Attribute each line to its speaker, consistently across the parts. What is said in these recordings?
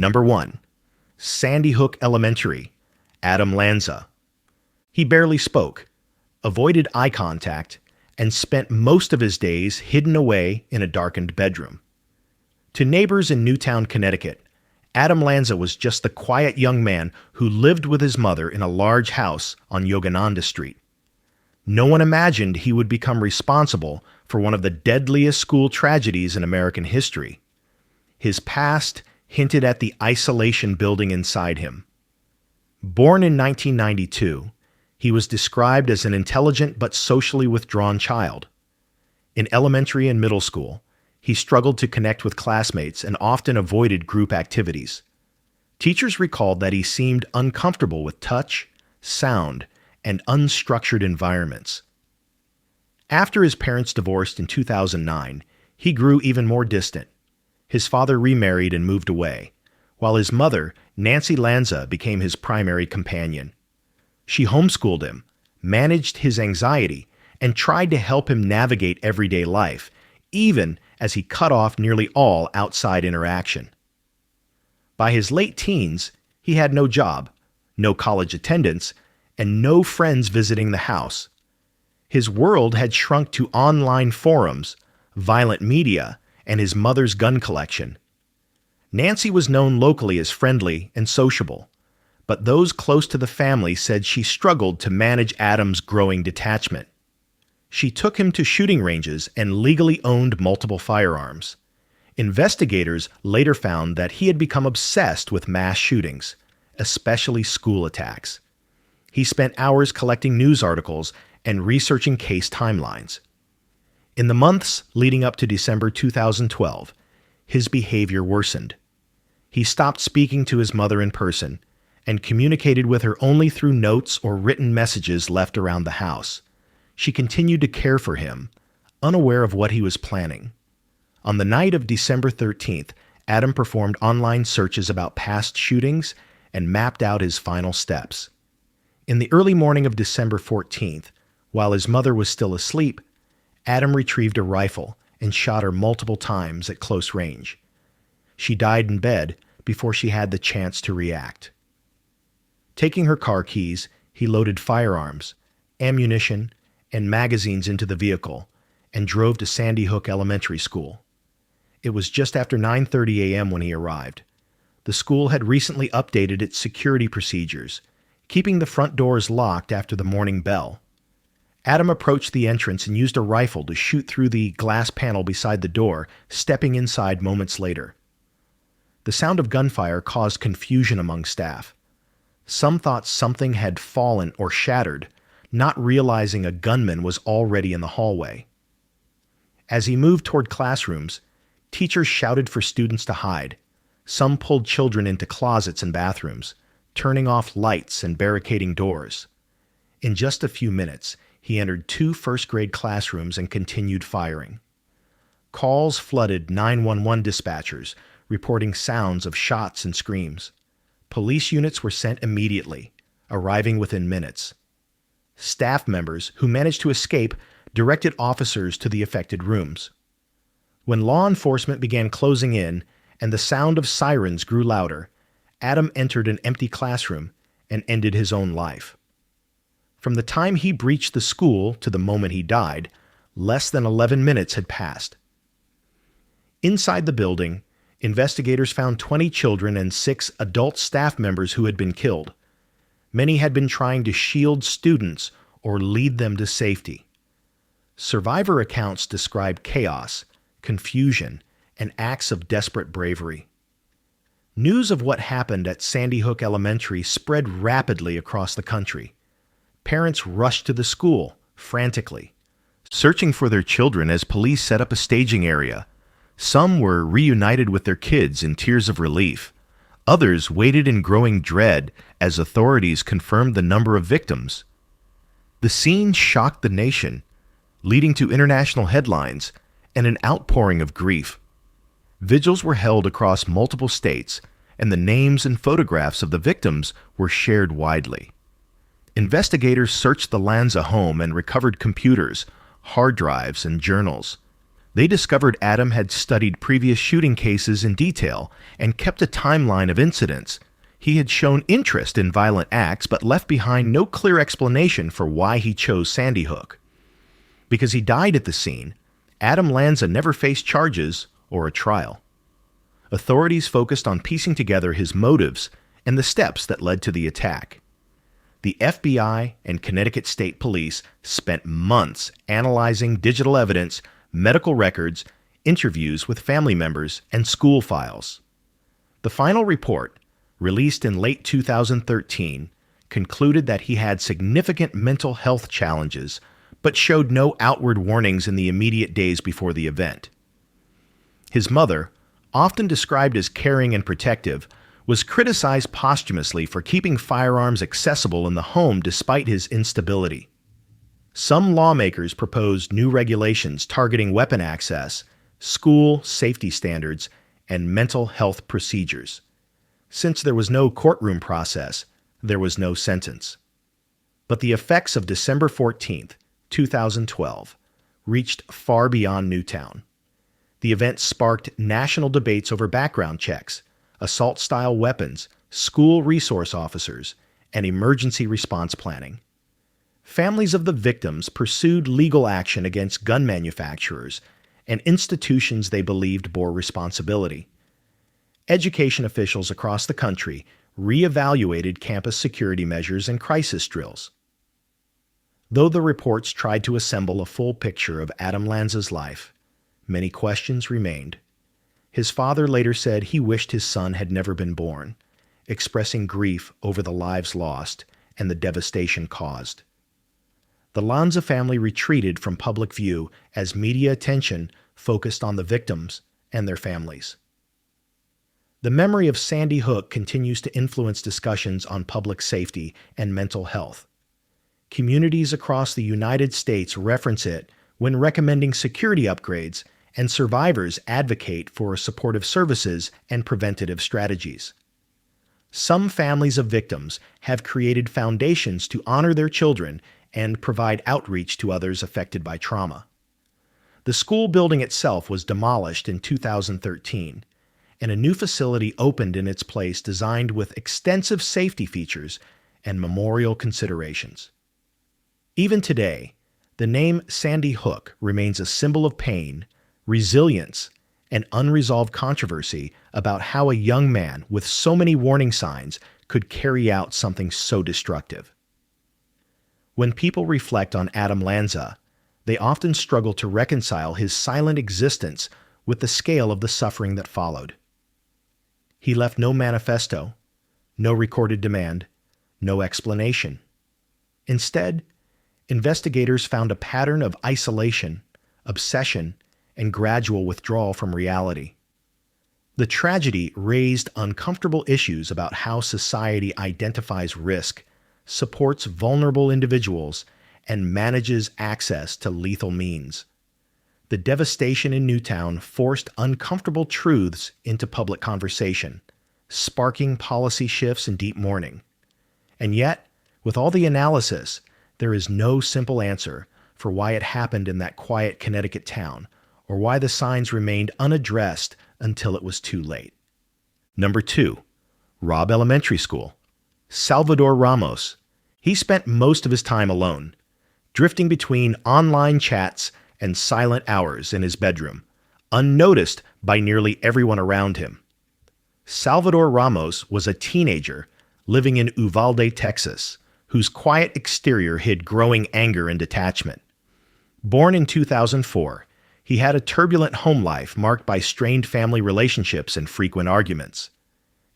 Speaker 1: Number 1. Sandy Hook Elementary, Adam Lanza. He barely spoke, avoided eye contact, and spent most of his days hidden away in a darkened bedroom. To neighbors in Newtown, Connecticut, Adam Lanza was just the quiet young man who lived with his mother in a large house on Yogananda Street. No one imagined he would become responsible for one of the deadliest school tragedies in American history. His past hinted at the isolation building inside him. Born in 1992, he was described as an intelligent but socially withdrawn child. In elementary and middle school, he struggled to connect with classmates and often avoided group activities. Teachers recalled that he seemed uncomfortable with touch, sound, and unstructured environments. After his parents divorced in 2009, he grew even more distant. His father remarried and moved away, while his mother, Nancy Lanza, became his primary companion. She homeschooled him, managed his anxiety, and tried to help him navigate everyday life, even as he cut off nearly all outside interaction. By his late teens, he had no job, no college attendance, and no friends visiting the house. His world had shrunk to online forums, violent media, and his mother's gun collection. Nancy was known locally as friendly and sociable, but those close to the family said she struggled to manage Adam's growing detachment. She took him to shooting ranges and legally owned multiple firearms. Investigators later found that he had become obsessed with mass shootings, especially school attacks. He spent hours collecting news articles and researching case timelines. In the months leading up to December 2012, his behavior worsened. He stopped speaking to his mother in person and communicated with her only through notes or written messages left around the house. She continued to care for him, unaware of what he was planning. On the night of December 13th, Adam performed online searches about past shootings and mapped out his final steps. In the early morning of December 14th, while his mother was still asleep, Adam retrieved a rifle and shot her multiple times at close range. She died in bed before she had the chance to react. Taking her car keys, he loaded firearms, ammunition, and magazines into the vehicle and drove to Sandy Hook Elementary School. It was just after 9:30 a.m. when he arrived. The school had recently updated its security procedures, keeping the front doors locked after the morning bell. Adam approached the entrance and used a rifle to shoot through the glass panel beside the door, stepping inside moments later. The sound of gunfire caused confusion among staff. Some thought something had fallen or shattered, not realizing a gunman was already in the hallway. As he moved toward classrooms, teachers shouted for students to hide. Some pulled children into closets and bathrooms, turning off lights and barricading doors. In just a few minutes, he entered 2 first-grade classrooms and continued firing. Calls flooded 911 dispatchers, reporting sounds of shots and screams. Police units were sent immediately, arriving within minutes. Staff members who managed to escape directed officers to the affected rooms. When law enforcement began closing in and the sound of sirens grew louder, Adam entered an empty classroom and ended his own life. From the time he breached the school to the moment he died, less than 11 minutes had passed. Inside the building, investigators found 20 children and 6 adult staff members who had been killed. Many had been trying to shield students or lead them to safety. Survivor accounts describe chaos, confusion, and acts of desperate bravery. News of what happened at Sandy Hook Elementary spread rapidly across the country. Parents rushed to the school, frantically, searching for their children as police set up a staging area. Some were reunited with their kids in tears of relief. Others waited in growing dread as authorities confirmed the number of victims. The scene shocked the nation, leading to international headlines and an outpouring of grief. Vigils were held across multiple states, and the names and photographs of the victims were shared widely. Investigators searched the Lanza home and recovered computers, hard drives, and journals. They discovered Adam had studied previous shooting cases in detail and kept a timeline of incidents. He had shown interest in violent acts but left behind no clear explanation for why he chose Sandy Hook. Because he died at the scene, Adam Lanza never faced charges or a trial. Authorities focused on piecing together his motives and the steps that led to the attack. The FBI and Connecticut State Police spent months analyzing digital evidence, medical records, interviews with family members, and school files. The final report, released in late 2013, concluded that he had significant mental health challenges, but showed no outward warnings in the immediate days before the event. His mother, often described as caring and protective, was criticized posthumously for keeping firearms accessible in the home despite his instability. Some lawmakers proposed new regulations targeting weapon access, school safety standards, and mental health procedures. Since there was no courtroom process, there was no sentence. But the effects of December 14, 2012, reached far beyond Newtown. The event sparked national debates over background checks, assault-style weapons, school resource officers, and emergency response planning. Families of the victims pursued legal action against gun manufacturers and institutions they believed bore responsibility. Education officials across the country reevaluated campus security measures and crisis drills. Though the reports tried to assemble a full picture of Adam Lanza's life, many questions remained. His father later said he wished his son had never been born, expressing grief over the lives lost and the devastation caused. The Lanza family retreated from public view as media attention focused on the victims and their families. The memory of Sandy Hook continues to influence discussions on public safety and mental health. Communities across the United States reference it when recommending security upgrades, and survivors advocate for supportive services and preventative strategies. Some families of victims have created foundations to honor their children and provide outreach to others affected by trauma. The school building itself was demolished in 2013, and a new facility opened in its place designed with extensive safety features and memorial considerations. Even today, the name Sandy Hook remains a symbol of pain, resilience, and unresolved controversy about how a young man with so many warning signs could carry out something so destructive. When people reflect on Adam Lanza, they often struggle to reconcile his silent existence with the scale of the suffering that followed. He left no manifesto, no recorded demand, no explanation. Instead, investigators found a pattern of isolation, obsession, and gradual withdrawal from reality. The tragedy raised uncomfortable issues about how society identifies risk, supports vulnerable individuals, and manages access to lethal means. The devastation in Newtown forced uncomfortable truths into public conversation, sparking policy shifts and deep mourning. And yet, with all the analysis, there is no simple answer for why it happened in that quiet Connecticut town, or why the signs remained unaddressed until it was too late. Number 2. Robb Elementary School. Salvador Ramos. He spent most of his time alone, drifting between online chats and silent hours in his bedroom, unnoticed by nearly everyone around him. Salvador Ramos was a teenager living in Uvalde, Texas, whose quiet exterior hid growing anger and detachment. Born in 2004, he had a turbulent home life marked by strained family relationships and frequent arguments.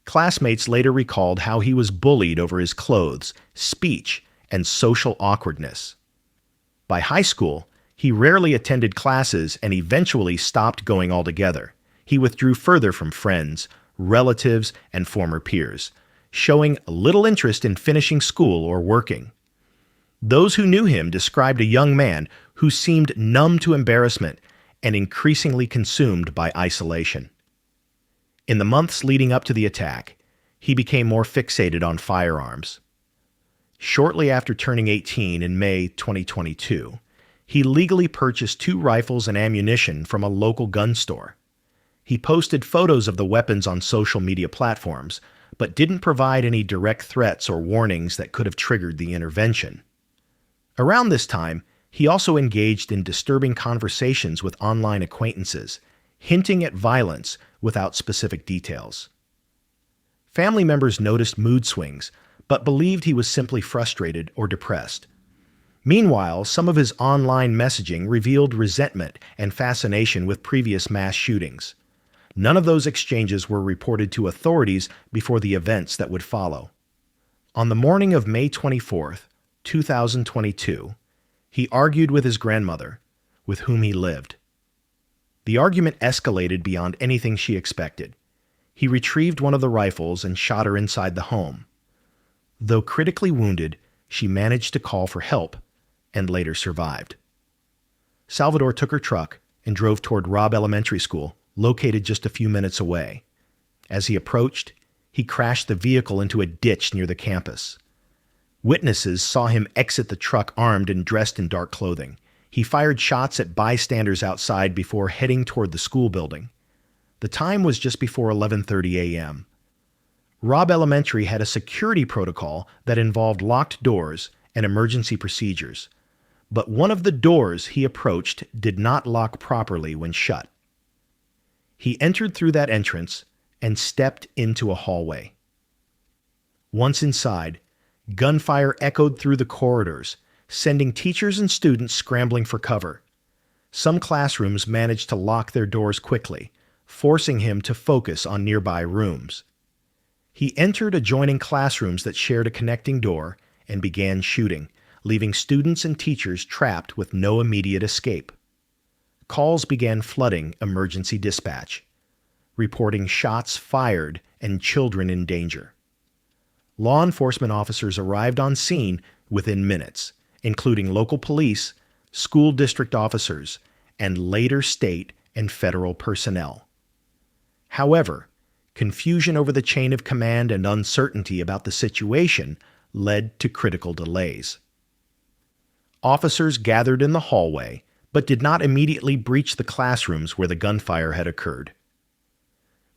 Speaker 1: Classmates later recalled how he was bullied over his clothes, speech, and social awkwardness. By high school, he rarely attended classes and eventually stopped going altogether. He withdrew further from friends, relatives, and former peers, showing little interest in finishing school or working. Those who knew him described a young man who seemed numb to embarrassment and increasingly consumed by isolation. In the months leading up to the attack, he became more fixated on firearms. Shortly after turning 18 in May 2022, He legally purchased 2 rifles and ammunition from a local gun store. He posted photos of the weapons on social media platforms, but didn't provide any direct threats or warnings that could have triggered the intervention. Around this time, he also engaged in disturbing conversations with online acquaintances, hinting at violence without specific details. Family members noticed mood swings, but believed he was simply frustrated or depressed. Meanwhile, some of his online messaging revealed resentment and fascination with previous mass shootings. None of those exchanges were reported to authorities before the events that would follow. On the morning of May 24, 2022, he argued with his grandmother, with whom he lived. The argument escalated beyond anything she expected. He retrieved one of the rifles and shot her inside the home. Though critically wounded, she managed to call for help and later survived. Salvador took her truck and drove toward Robb Elementary School, located just a few minutes away. As he approached, he crashed the vehicle into a ditch near the campus. Witnesses saw him exit the truck armed and dressed in dark clothing. He fired shots at bystanders outside before heading toward the school building. The time was just before 11:30 a.m. Robb Elementary had a security protocol that involved locked doors and emergency procedures, but one of the doors he approached did not lock properly when shut. He entered through that entrance and stepped into a hallway. Once inside, gunfire echoed through the corridors, sending teachers and students scrambling for cover. Some classrooms managed to lock their doors quickly, forcing him to focus on nearby rooms. He entered adjoining classrooms that shared a connecting door and began shooting, leaving students and teachers trapped with no immediate escape. Calls began flooding emergency dispatch, reporting shots fired and children in danger. Law enforcement officers arrived on scene within minutes, including local police, school district officers, and later state and federal personnel. However, confusion over the chain of command and uncertainty about the situation led to critical delays. Officers gathered in the hallway, but did not immediately breach the classrooms where the gunfire had occurred.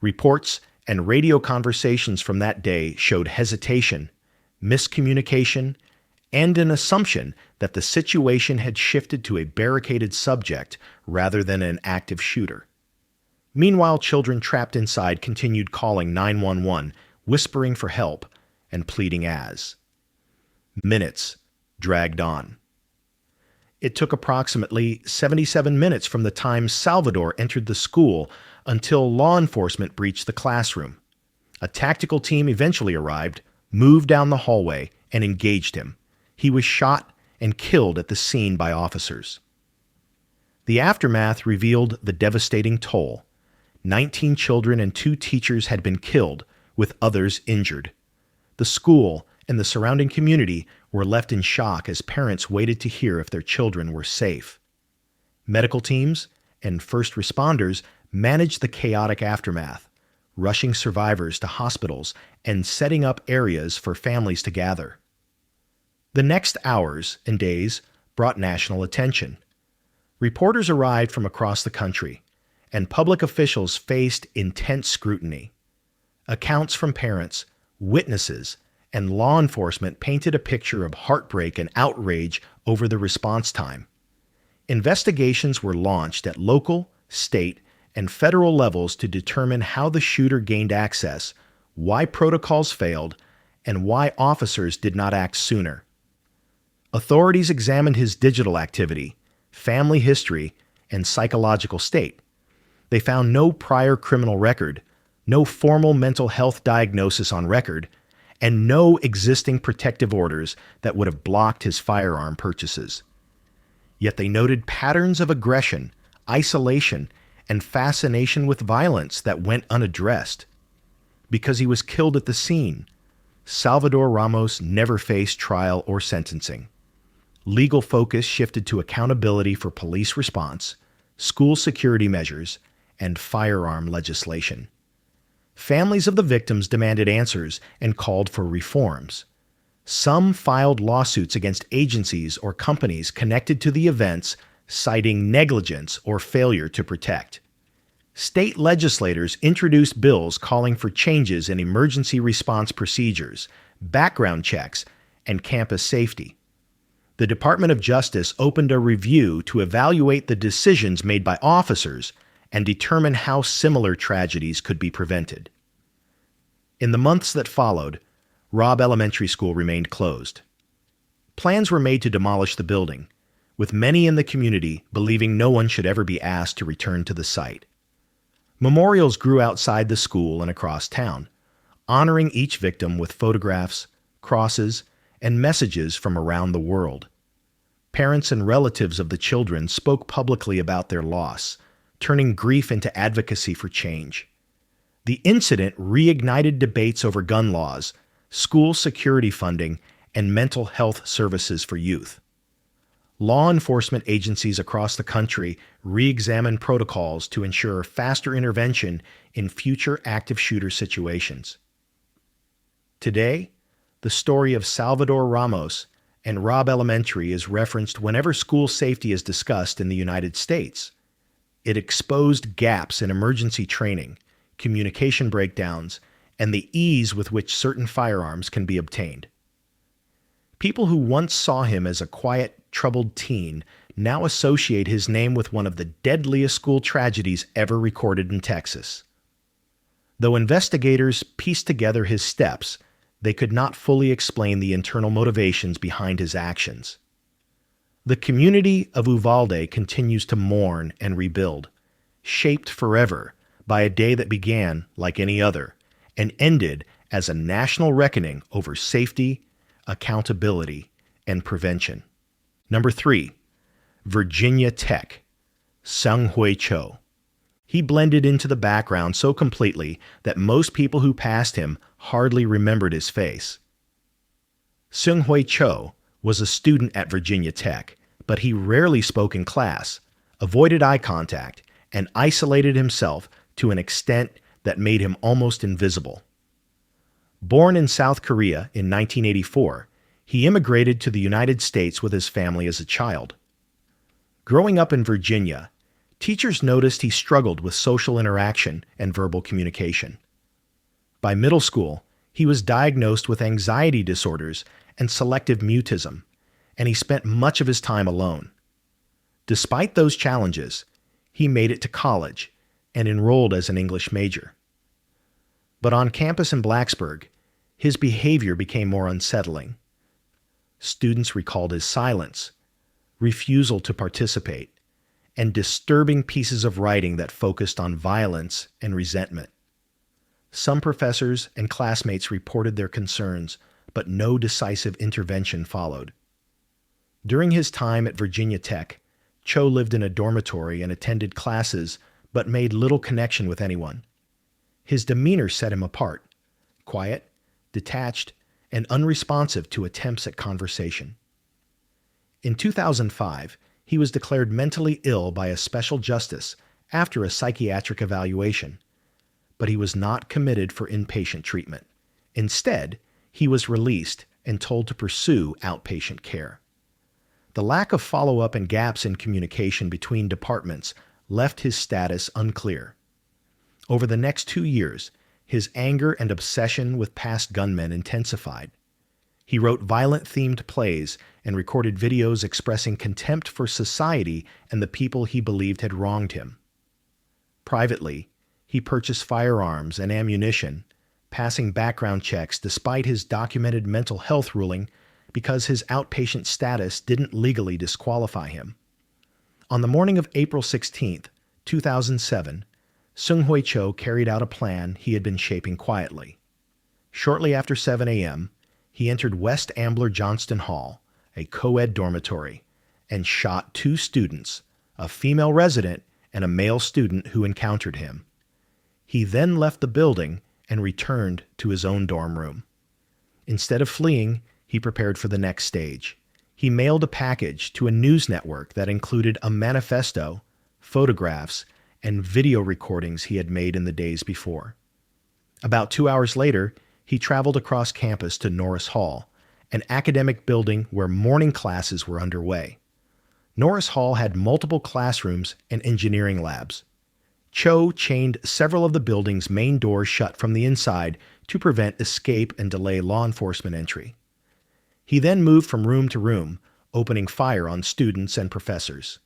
Speaker 1: Reports and radio conversations from that day showed hesitation, miscommunication, and an assumption that the situation had shifted to a barricaded subject rather than an active shooter. Meanwhile, children trapped inside continued calling 911, whispering for help and pleading as. Minutes dragged on. It took approximately 77 minutes from the time Salvador entered the school until law enforcement breached the classroom. A tactical team eventually arrived, moved down the hallway, and engaged him. He was shot and killed at the scene by officers. The aftermath revealed the devastating toll. 19 children and 2 teachers had been killed, with others injured. The school and the surrounding community were left in shock as parents waited to hear if their children were safe. Medical teams and first responders managed the chaotic aftermath, rushing survivors to hospitals and setting up areas for families to gather. The next hours and days brought national attention. Reporters arrived from across the country, and public officials faced intense scrutiny. Accounts from parents, witnesses, and law enforcement painted a picture of heartbreak and outrage over the response time. Investigations were launched at local, state, and federal levels to determine how the shooter gained access, why protocols failed, and why officers did not act sooner. Authorities examined his digital activity, family history, and psychological state. They found no prior criminal record, no formal mental health diagnosis on record, and no existing protective orders that would have blocked his firearm purchases. Yet they noted patterns of aggression, isolation, and fascination with violence that went unaddressed. Because he was killed at the scene, Salvador Ramos never faced trial or sentencing. Legal focus shifted to accountability for police response, school security measures, and firearm legislation. Families of the victims demanded answers and called for reforms. Some filed lawsuits against agencies or companies connected to the events, citing negligence or failure to protect. State legislators introduced bills calling for changes in emergency response procedures, background checks, and campus safety. The Department of Justice opened a review to evaluate the decisions made by officers and determine how similar tragedies could be prevented. In the months that followed, Robb Elementary School remained closed. Plans were made to demolish the building, with many in the community believing no one should ever be asked to return to the site. Memorials grew outside the school and across town, honoring each victim with photographs, crosses, and messages from around the world. Parents and relatives of the children spoke publicly about their loss, turning grief into advocacy for change. The incident reignited debates over gun laws, school security funding, and mental health services for youth. Law enforcement agencies across the country re-examined protocols to ensure faster intervention in future active shooter situations. Today, the story of Salvador Ramos and Robb Elementary is referenced whenever school safety is discussed in the United States. It exposed gaps in emergency training, communication breakdowns, and the ease with which certain firearms can be obtained. People who once saw him as a quiet, troubled teen now associate his name with one of the deadliest school tragedies ever recorded in Texas. Though investigators pieced together his steps, they could not fully explain the internal motivations behind his actions. The community of Uvalde continues to mourn and rebuild, shaped forever by a day that began like any other and ended as a national reckoning over safety, accountability, and prevention. Number 3, Virginia Tech, Seung-Hui Cho. He blended into the background so completely that most people who passed him hardly remembered his face. Seung-Hui Cho was a student at Virginia Tech, but he rarely spoke in class, avoided eye contact, and isolated himself to an extent that made him almost invisible. Born in South Korea in 1984, he immigrated to the United States with his family as a child. Growing up in Virginia, teachers noticed he struggled with social interaction and verbal communication. By middle school, he was diagnosed with anxiety disorders and selective mutism, and he spent much of his time alone. Despite those challenges, he made it to college and enrolled as an English major. But on campus in Blacksburg, his behavior became more unsettling. Students recalled his silence, refusal to participate, and disturbing pieces of writing that focused on violence and resentment. Some professors and classmates reported their concerns, but no decisive intervention followed. During his time at Virginia Tech, Cho lived in a dormitory and attended classes, but made little connection with anyone. His demeanor set him apart, quiet, detached, and unresponsive to attempts at conversation. In 2005, he was declared mentally ill by a special justice after a psychiatric evaluation, but he was not committed for inpatient treatment. Instead, he was released and told to pursue outpatient care. The lack of follow-up and gaps in communication between departments left his status unclear. Over the next 2 years, his anger and obsession with past gunmen intensified. He wrote violent-themed plays and recorded videos expressing contempt for society and the people he believed had wronged him. Privately, he purchased firearms and ammunition, passing background checks despite his documented mental health ruling because his outpatient status didn't legally disqualify him. On the morning of April 16, 2007, Seung-Hui Cho carried out a plan he had been shaping quietly. Shortly after 7 a.m., he entered West Ambler Johnston Hall, a co-ed dormitory, and shot 2 students, a female resident and a male student who encountered him. He then left the building and returned to his own dorm room. Instead of fleeing, he prepared for the next stage. He mailed a package to a news network that included a manifesto, photographs, and video recordings he had made in the days before. About 2 hours later, he traveled across campus to Norris Hall an academic building where morning classes were underway. Norris Hall had multiple classrooms and engineering labs. Cho chained several of the building's main doors shut from the inside to prevent escape and delay law enforcement entry. He then moved from room to room, opening fire on students and professors.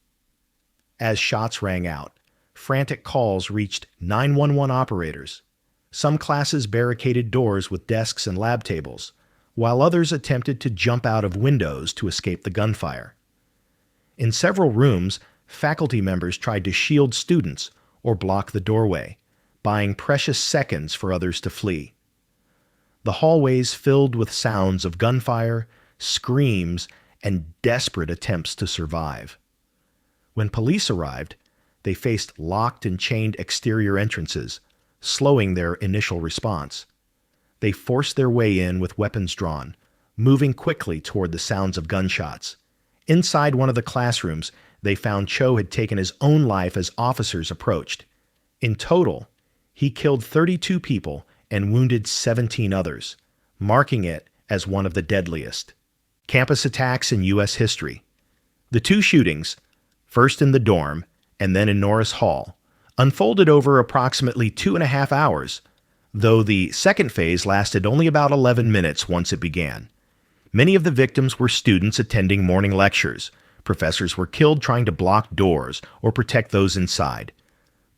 Speaker 1: As shots rang out, frantic calls reached 911 operators. Some classes barricaded doors with desks and lab tables, while others attempted to jump out of windows to escape the gunfire. In several rooms, faculty members tried to shield students or block the doorway, buying precious seconds for others to flee. The hallways filled with sounds of gunfire, screams, and desperate attempts to survive. When police arrived, they faced locked and chained exterior entrances, slowing their initial response. They forced their way in with weapons drawn, moving quickly toward the sounds of gunshots. Inside one of the classrooms, they found Cho had taken his own life as officers approached. In total, he killed 32 people and wounded 17 others, marking it as one of the deadliest. Campus attacks in U.S. history. The two shootings, first in the dorm and then in Norris Hall, unfolded over approximately 2.5 hours, though the second phase lasted only about 11 minutes once it began. Many of the victims were students attending morning lectures. Professors were killed trying to block doors or protect those inside.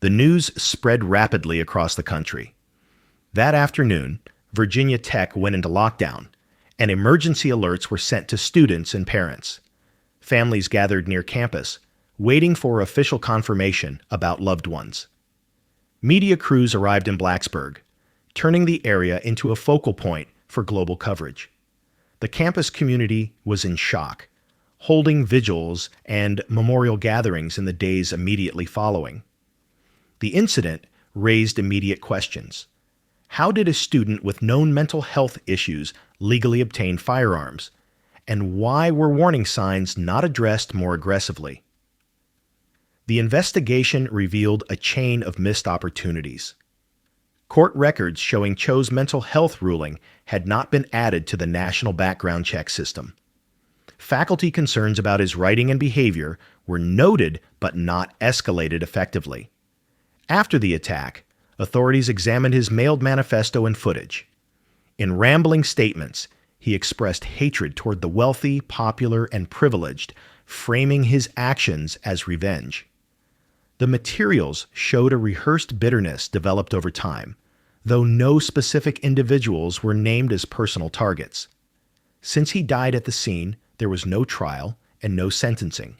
Speaker 1: The news spread rapidly across the country. That afternoon, Virginia Tech went into lockdown, and emergency alerts were sent to students and parents. Families gathered near campus, waiting for official confirmation about loved ones. Media crews arrived in Blacksburg, turning the area into a focal point for global coverage. The campus community was in shock, holding vigils and memorial gatherings in the days immediately following. The incident raised immediate questions. How did a student with known mental health issues legally obtain firearms? And why were warning signs not addressed more aggressively? The investigation revealed a chain of missed opportunities. Court records showing Cho's mental health ruling had not been added to the national background check system. Faculty concerns about his writing and behavior were noted but not escalated effectively. After the attack, authorities examined his mailed manifesto and footage. In rambling statements, he expressed hatred toward the wealthy, popular, and privileged, framing his actions as revenge. The materials showed a rehearsed bitterness developed over time, though no specific individuals were named as personal targets. Since he died at the scene, there was no trial and no sentencing.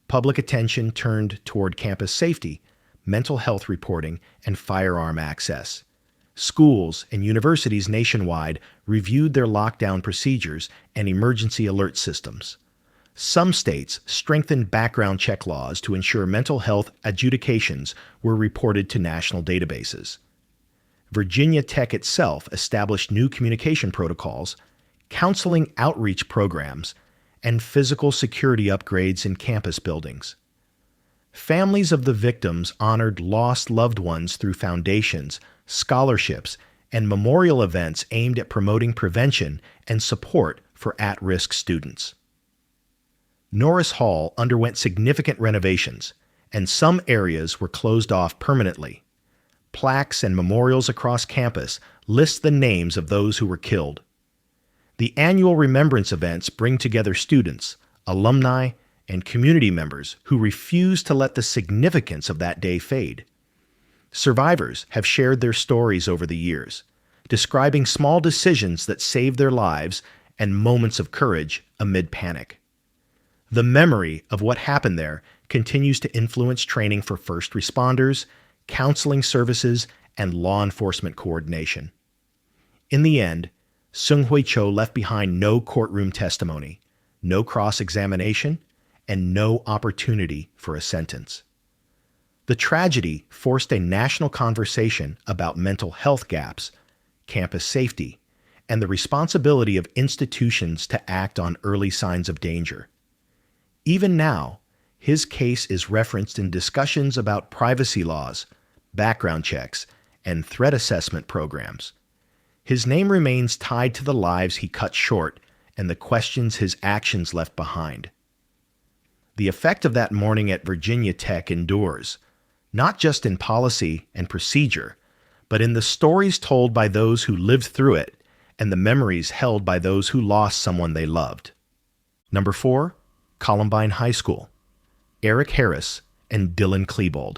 Speaker 1: Public attention turned toward campus safety, mental health reporting, and firearm access. Schools and universities nationwide reviewed their lockdown procedures and emergency alert systems. Some states strengthened background check laws to ensure mental health adjudications were reported to national databases. Virginia Tech itself established new communication protocols, counseling outreach programs, and physical security upgrades in campus buildings. Families of the victims honored lost loved ones through foundations, scholarships, and memorial events aimed at promoting prevention and support for at-risk students. Norris Hall underwent significant renovations, and some areas were closed off permanently. Plaques and memorials across campus list the names of those who were killed. The annual remembrance events bring together students, alumni, and community members who refuse to let the significance of that day fade. Survivors have shared their stories over the years, describing small decisions that saved their lives and moments of courage amid panic. The memory of what happened there continues to influence training for first responders, counseling services, and law enforcement coordination. In the end, Seung-Hui Cho left behind no courtroom testimony, no cross-examination, and no opportunity for a sentence. The tragedy forced a national conversation about mental health gaps, campus safety, and the responsibility of institutions to act on early signs of danger. Even now, his case is referenced in discussions about privacy laws, background checks, and threat assessment programs. His name remains tied to the lives he cut short and the questions his actions left behind. The effect of that morning at Virginia Tech endures, not just in policy and procedure, but in the stories told by those who lived through it and the memories held by those who lost someone they loved. Number 4, Columbine High School. Eric Harris and Dylan Klebold.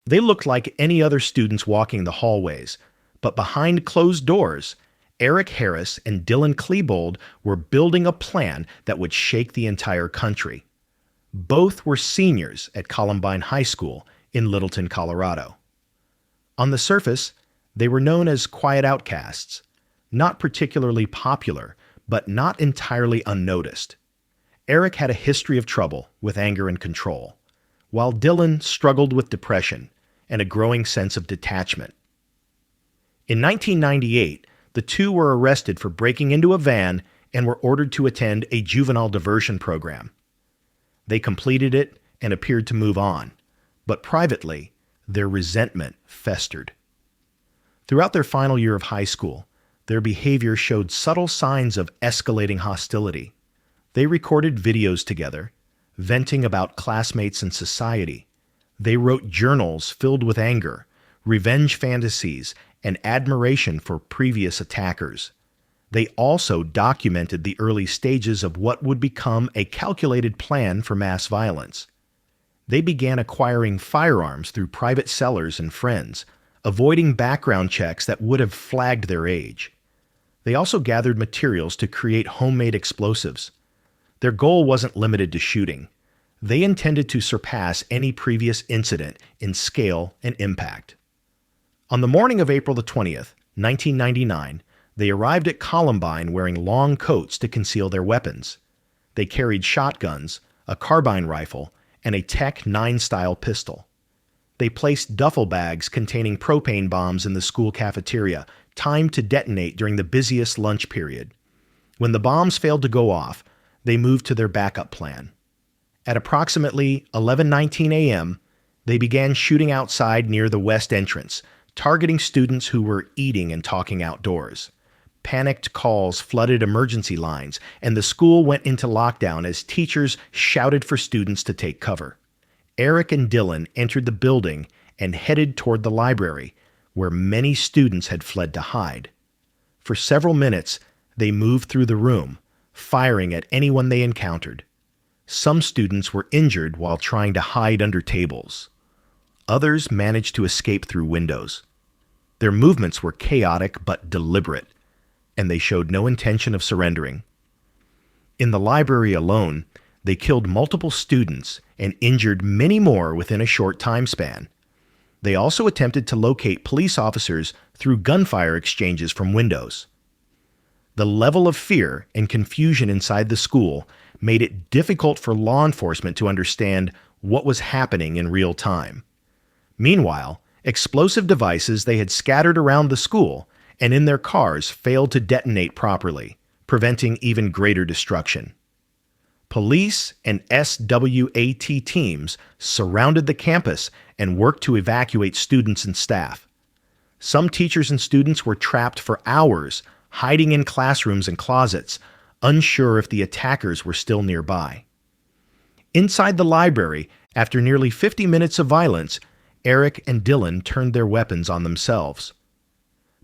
Speaker 1: They looked like any other students walking the hallways, but behind closed doors, Eric Harris and Dylan Klebold were building a plan that would shake the entire country. Both were seniors at Columbine High School in Littleton, Colorado. On the surface, they were known as quiet outcasts, not particularly popular, but not entirely unnoticed. Eric had a history of trouble with anger and control, while Dylan struggled with depression and a growing sense of detachment. In 1998, the two were arrested for breaking into a van and were ordered to attend a juvenile diversion program. They completed it and appeared to move on, but privately, their resentment festered. Throughout their final year of high school, their behavior showed subtle signs of escalating hostility. They recorded videos together, venting about classmates and society. They wrote journals filled with anger, revenge fantasies, and admiration for previous attackers. They also documented the early stages of what would become a calculated plan for mass violence. They began acquiring firearms through private sellers and friends, avoiding background checks that would have flagged their age. They also gathered materials to create homemade explosives. Their goal wasn't limited to shooting. They intended to surpass any previous incident in scale and impact. On the morning of April 20th, 1999, they arrived at Columbine wearing long coats to conceal their weapons. They carried shotguns, a carbine rifle, and a Tech 9-style pistol. They placed duffel bags containing propane bombs in the school cafeteria, timed to detonate during the busiest lunch period. When the bombs failed to go off, they moved to their backup plan. At approximately 11:19 a.m., they began shooting outside near the west entrance, targeting students who were eating and talking outdoors. Panicked calls flooded emergency lines, and the school went into lockdown as teachers shouted for students to take cover. Eric and Dylan entered the building and headed toward the library, where many students had fled to hide. For several minutes, they moved through the room, firing at anyone they encountered. Some students were injured while trying to hide under tables. Others managed to escape through windows. Their movements were chaotic but deliberate, and they showed no intention of surrendering. In the library alone, they killed multiple students and injured many more within a short time span. They also attempted to locate police officers through gunfire exchanges from windows. The level of fear and confusion inside the school made it difficult for law enforcement to understand what was happening in real time. Meanwhile, explosive devices they had scattered around the school and in their cars failed to detonate properly, preventing even greater destruction. Police and SWAT teams surrounded the campus and worked to evacuate students and staff. Some teachers and students were trapped for hours, hiding in classrooms and closets, unsure if the attackers were still nearby. Inside the library, after nearly 50 minutes of violence, Eric and Dylan turned their weapons on themselves.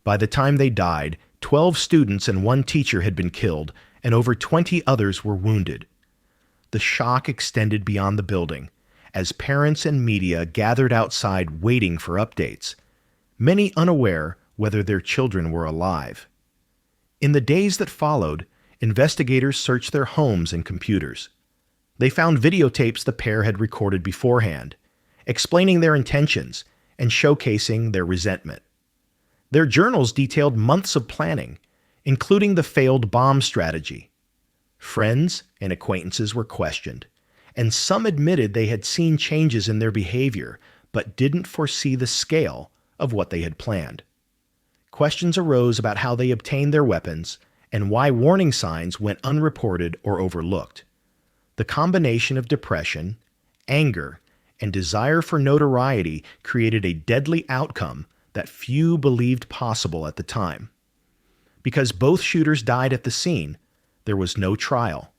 Speaker 1: By the time they died, 12 students and 1 teacher had been killed, and over 20 others were wounded. The shock extended beyond the building, as parents and media gathered outside waiting for updates, many unaware whether their children were alive. In the days that followed, investigators searched their homes and computers. They found videotapes the pair had recorded beforehand, explaining their intentions and showcasing their resentment. Their journals detailed months of planning, including the failed bomb strategy. Friends and acquaintances were questioned, and some admitted they had seen changes in their behavior but didn't foresee the scale of what they had planned. Questions arose about how they obtained their weapons and why warning signs went unreported or overlooked. The combination of depression, anger, and desire for notoriety created a deadly outcome that few believed possible at the time. Because both shooters died at the scene, there was no trial.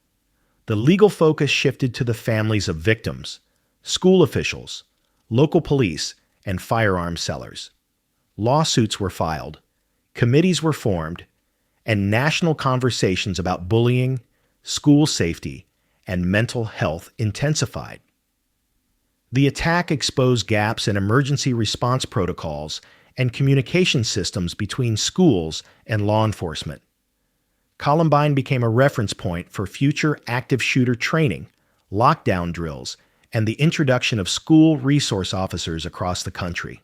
Speaker 1: The legal focus shifted to the families of victims, school officials, local police, and firearm sellers. Lawsuits were filed, committees were formed, and national conversations about bullying, school safety, and mental health intensified. The attack exposed gaps in emergency response protocols and communication systems between schools and law enforcement. Columbine became a reference point for future active shooter training, lockdown drills, and the introduction of school resource officers across the country.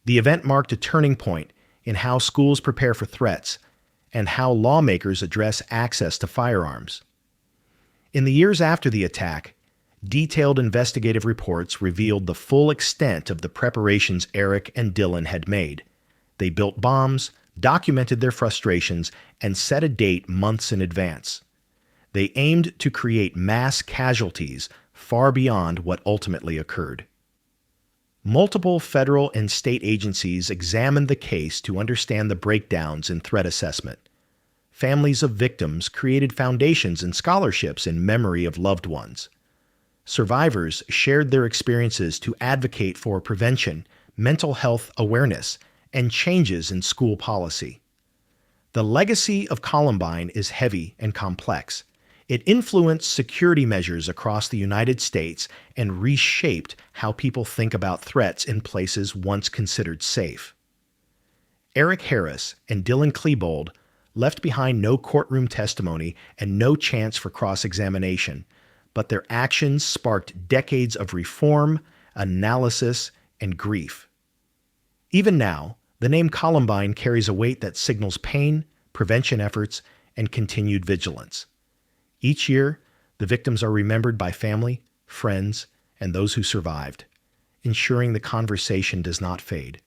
Speaker 1: The event marked a turning point in how schools prepare for threats and how lawmakers address access to firearms. In the years after the attack, detailed investigative reports revealed the full extent of the preparations Eric and Dylan had made. They built bombs, documented their frustrations, and set a date months in advance. They aimed to create mass casualties far beyond what ultimately occurred. Multiple federal and state agencies examined the case to understand the breakdowns in threat assessment. Families of victims created foundations and scholarships in memory of loved ones. Survivors shared their experiences to advocate for prevention, mental health awareness, and changes in school policy. The legacy of Columbine is heavy and complex. It influenced security measures across the United States and reshaped how people think about threats in places once considered safe. Eric Harris and Dylan Klebold left behind no courtroom testimony and no chance for cross-examination, but their actions sparked decades of reform, analysis, and grief. Even now, the name Columbine carries a weight that signals pain, prevention efforts, and continued vigilance. Each year, the victims are remembered by family, friends, and those who survived, ensuring the conversation does not fade.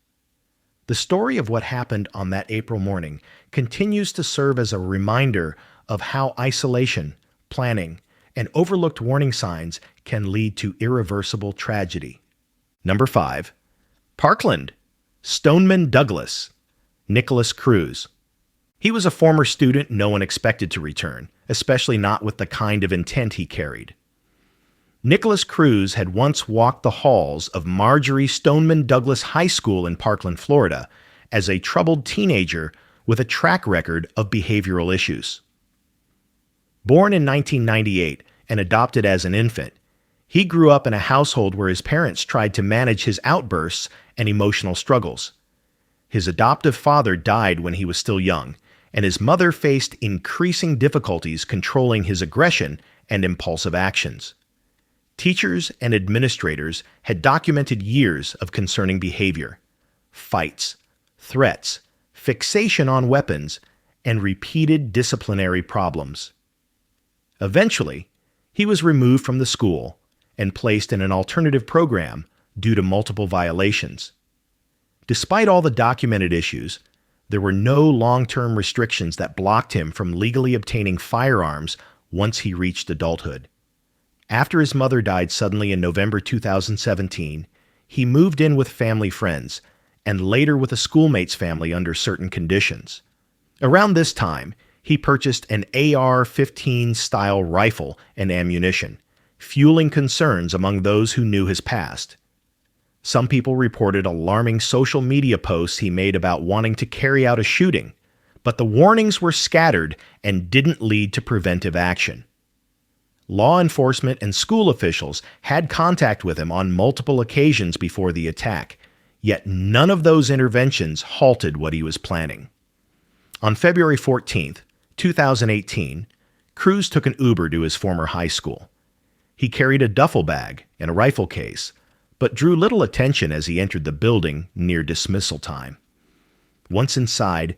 Speaker 1: The story of what happened on that April morning continues to serve as a reminder of how isolation, planning, and overlooked warning signs can lead to irreversible tragedy. Number 5. Parkland. Stoneman Douglas. Nikolas Cruz. He was a former student no one expected to return, especially not with the kind of intent he carried. Nikolas Cruz had once walked the halls of Marjorie Stoneman Douglas High School in Parkland, Florida, as a troubled teenager with a track record of behavioral issues. Born in 1998 and adopted as an infant, he grew up in a household where his parents tried to manage his outbursts and emotional struggles. His adoptive father died when he was still young, and his mother faced increasing difficulties controlling his aggression and impulsive actions. Teachers and administrators had documented years of concerning behavior, fights, threats, fixation on weapons, and repeated disciplinary problems. Eventually, he was removed from the school and placed in an alternative program due to multiple violations. Despite all the documented issues, there were no long-term restrictions that blocked him from legally obtaining firearms once he reached adulthood. After his mother died suddenly in November 2017, he moved in with family friends and later with a schoolmate's family under certain conditions. Around this time, he purchased an AR-15 style rifle and ammunition, fueling concerns among those who knew his past. Some people reported alarming social media posts he made about wanting to carry out a shooting, but the warnings were scattered and didn't lead to preventive action. Law enforcement and school officials had contact with him on multiple occasions before the attack, yet none of those interventions halted what he was planning. On February 14, 2018, Cruz took an Uber to his former high school. He carried a duffel bag and a rifle case, but drew little attention as he entered the building near dismissal time. Once inside,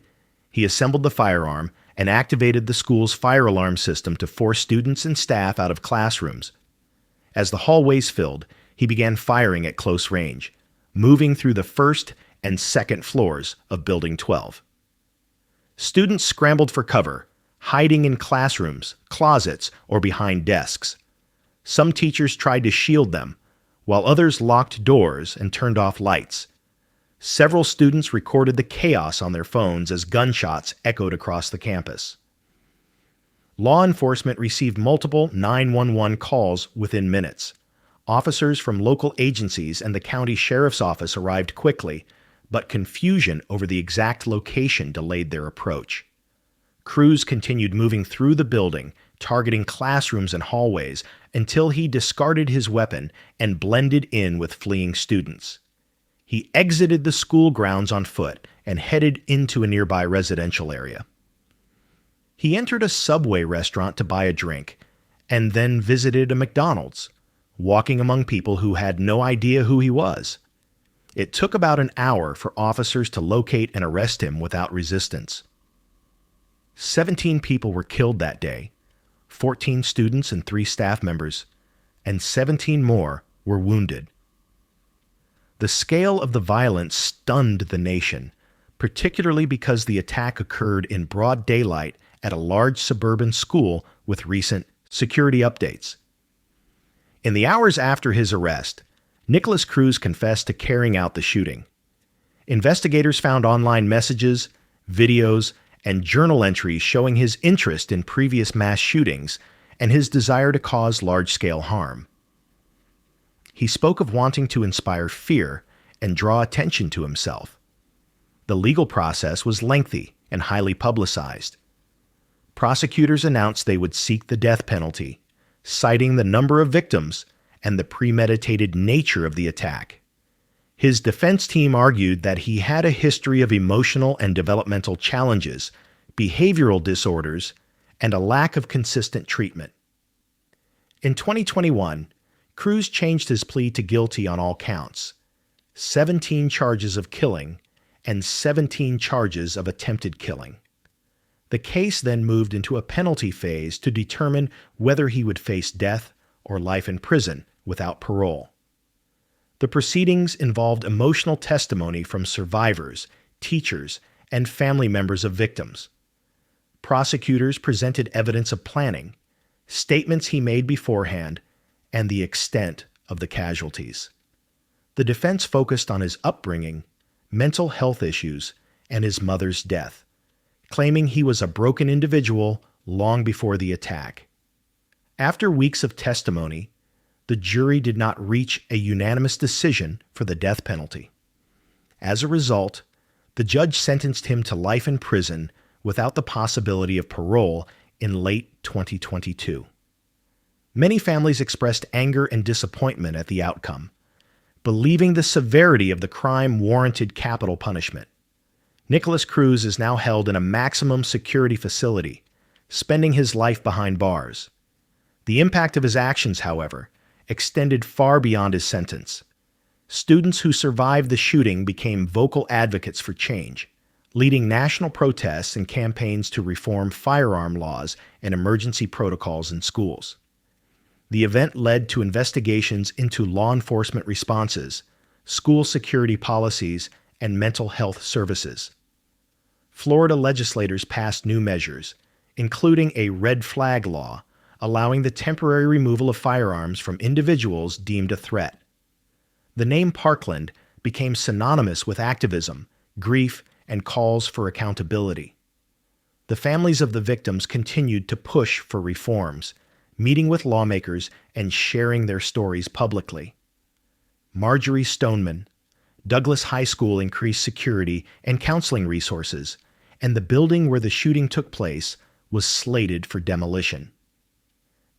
Speaker 1: he assembled the firearm and activated the school's fire alarm system to force students and staff out of classrooms. As the hallways filled, he began firing at close range, moving through the first and second floors of Building 12. Students scrambled for cover, hiding in classrooms, closets, or behind desks. Some teachers tried to shield them, while others locked doors and turned off lights. Several students recorded the chaos on their phones as gunshots echoed across the campus. Law enforcement received multiple 911 calls within minutes. Officers from local agencies and the county sheriff's office arrived quickly, but confusion over the exact location delayed their approach. Cruz continued moving through the building, targeting classrooms and hallways, until he discarded his weapon and blended in with fleeing students. He exited the school grounds on foot and headed into a nearby residential area. He entered a Subway restaurant to buy a drink, and then visited a McDonald's, walking among people who had no idea who he was. It took about an hour for officers to locate and arrest him without resistance. 17 people were killed that day, 14 students and 3 staff members, and 17 more were wounded. The scale of the violence stunned the nation, particularly because the attack occurred in broad daylight at a large suburban school with recent security updates. In the hours after his arrest, Nikolas Cruz confessed to carrying out the shooting. Investigators found online messages, videos, and journal entries showing his interest in previous mass shootings and his desire to cause large-scale harm. He spoke of wanting to inspire fear and draw attention to himself. The legal process was lengthy and highly publicized. Prosecutors announced they would seek the death penalty, citing the number of victims and the premeditated nature of the attack. His defense team argued that he had a history of emotional and developmental challenges, behavioral disorders, and a lack of consistent treatment. In 2021, Cruz changed his plea to guilty on all counts, 17 charges of killing and 17 charges of attempted killing. The case then moved into a penalty phase to determine whether he would face death or life in prison without parole. The proceedings involved emotional testimony from survivors, teachers, and family members of victims. Prosecutors presented evidence of planning, statements he made beforehand, and the extent of the casualties. The defense focused on his upbringing, mental health issues, and his mother's death, claiming he was a broken individual long before the attack. After weeks of testimony, the jury did not reach a unanimous decision for the death penalty. As a result, the judge sentenced him to life in prison without the possibility of parole in late 2022. Many families expressed anger and disappointment at the outcome, believing the severity of the crime warranted capital punishment. Nikolas Cruz is now held in a maximum security facility, spending his life behind bars. The impact of his actions, however, extended far beyond his sentence. Students who survived the shooting became vocal advocates for change, leading national protests and campaigns to reform firearm laws and emergency protocols in schools. The event led to investigations into law enforcement responses, school security policies, and mental health services. Florida legislators passed new measures, including a red flag law, allowing the temporary removal of firearms from individuals deemed a threat. The name Parkland became synonymous with activism, grief, and calls for accountability. The families of the victims continued to push for reforms, meeting with lawmakers and sharing their stories publicly. Marjorie Stoneman, Douglas High School increased security and counseling resources, and the building where the shooting took place was slated for demolition.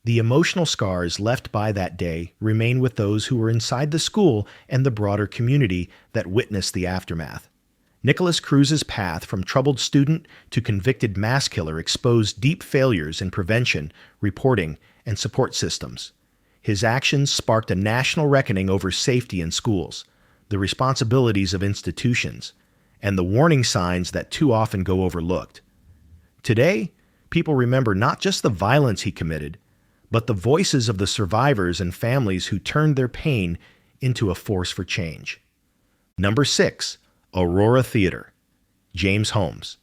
Speaker 1: The emotional scars left by that day remain with those who were inside the school and the broader community that witnessed the aftermath. Nikolas Cruz's path from troubled student to convicted mass killer exposed deep failures in prevention, reporting, and support systems. His actions sparked a national reckoning over safety in schools, the responsibilities of institutions, and the warning signs that too often go overlooked. Today, people remember not just the violence he committed, but the voices of the survivors and families who turned their pain into a force for change. Number 6. Aurora Theater. James Holmes.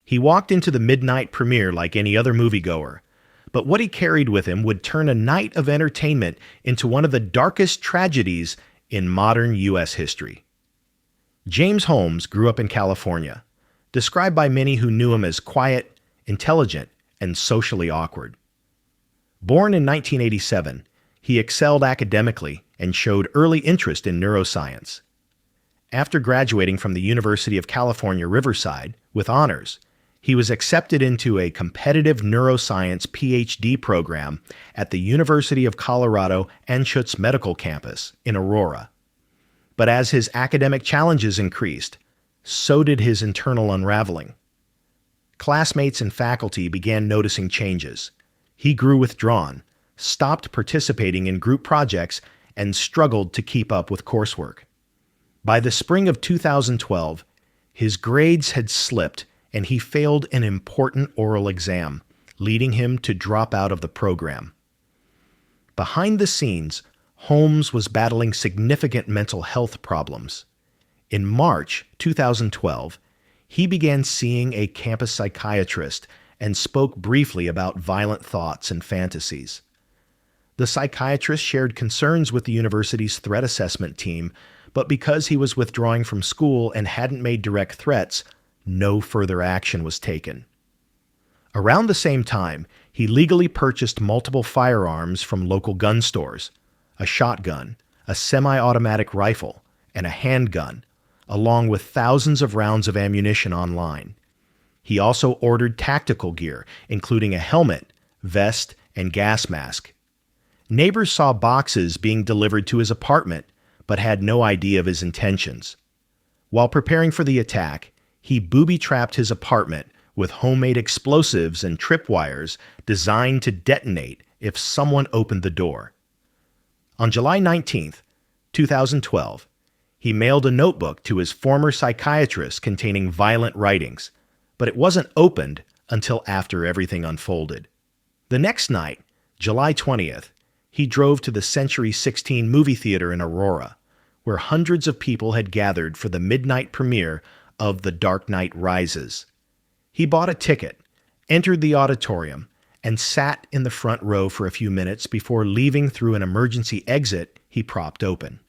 Speaker 1: He walked into the midnight premiere like any other moviegoer, but what he carried with him would turn a night of entertainment into one of the darkest tragedies in modern U.S. history. James Holmes grew up in California, described by many who knew him as quiet, intelligent, and socially awkward. Born in 1987, he excelled academically and showed early interest in neuroscience. After graduating from the University of California, Riverside, with honors, he was accepted into a competitive neuroscience PhD program at the University of Colorado Anschutz Medical Campus in Aurora. But as his academic challenges increased, so did his internal unraveling. Classmates and faculty began noticing changes. He grew withdrawn, stopped participating in group projects, and struggled to keep up with coursework. By the spring of 2012, his grades had slipped and he failed an important oral exam, leading him to drop out of the program. Behind the scenes, Holmes was battling significant mental health problems. In March 2012, he began seeing a campus psychiatrist and spoke briefly about violent thoughts and fantasies. The psychiatrist shared concerns with the university's threat assessment team, but because he was withdrawing from school and hadn't made direct threats, no further action was taken. Around the same time, he legally purchased multiple firearms from local gun stores, a shotgun, a semi-automatic rifle, and a handgun, along with thousands of rounds of ammunition online. He also ordered tactical gear, including a helmet, vest, and gas mask. Neighbors saw boxes being delivered to his apartment, but had no idea of his intentions. While preparing for the attack, he booby-trapped his apartment with homemade explosives and tripwires designed to detonate if someone opened the door. On July 19, 2012, he mailed a notebook to his former psychiatrist containing violent writings, but it wasn't opened until after everything unfolded. The next night, July 20th, he drove to the Century 16 movie theater in Aurora, where hundreds of people had gathered for the midnight premiere of The Dark Knight Rises. He bought a ticket, entered the auditorium, and sat in the front row for a few minutes before leaving through an emergency exit he propped open.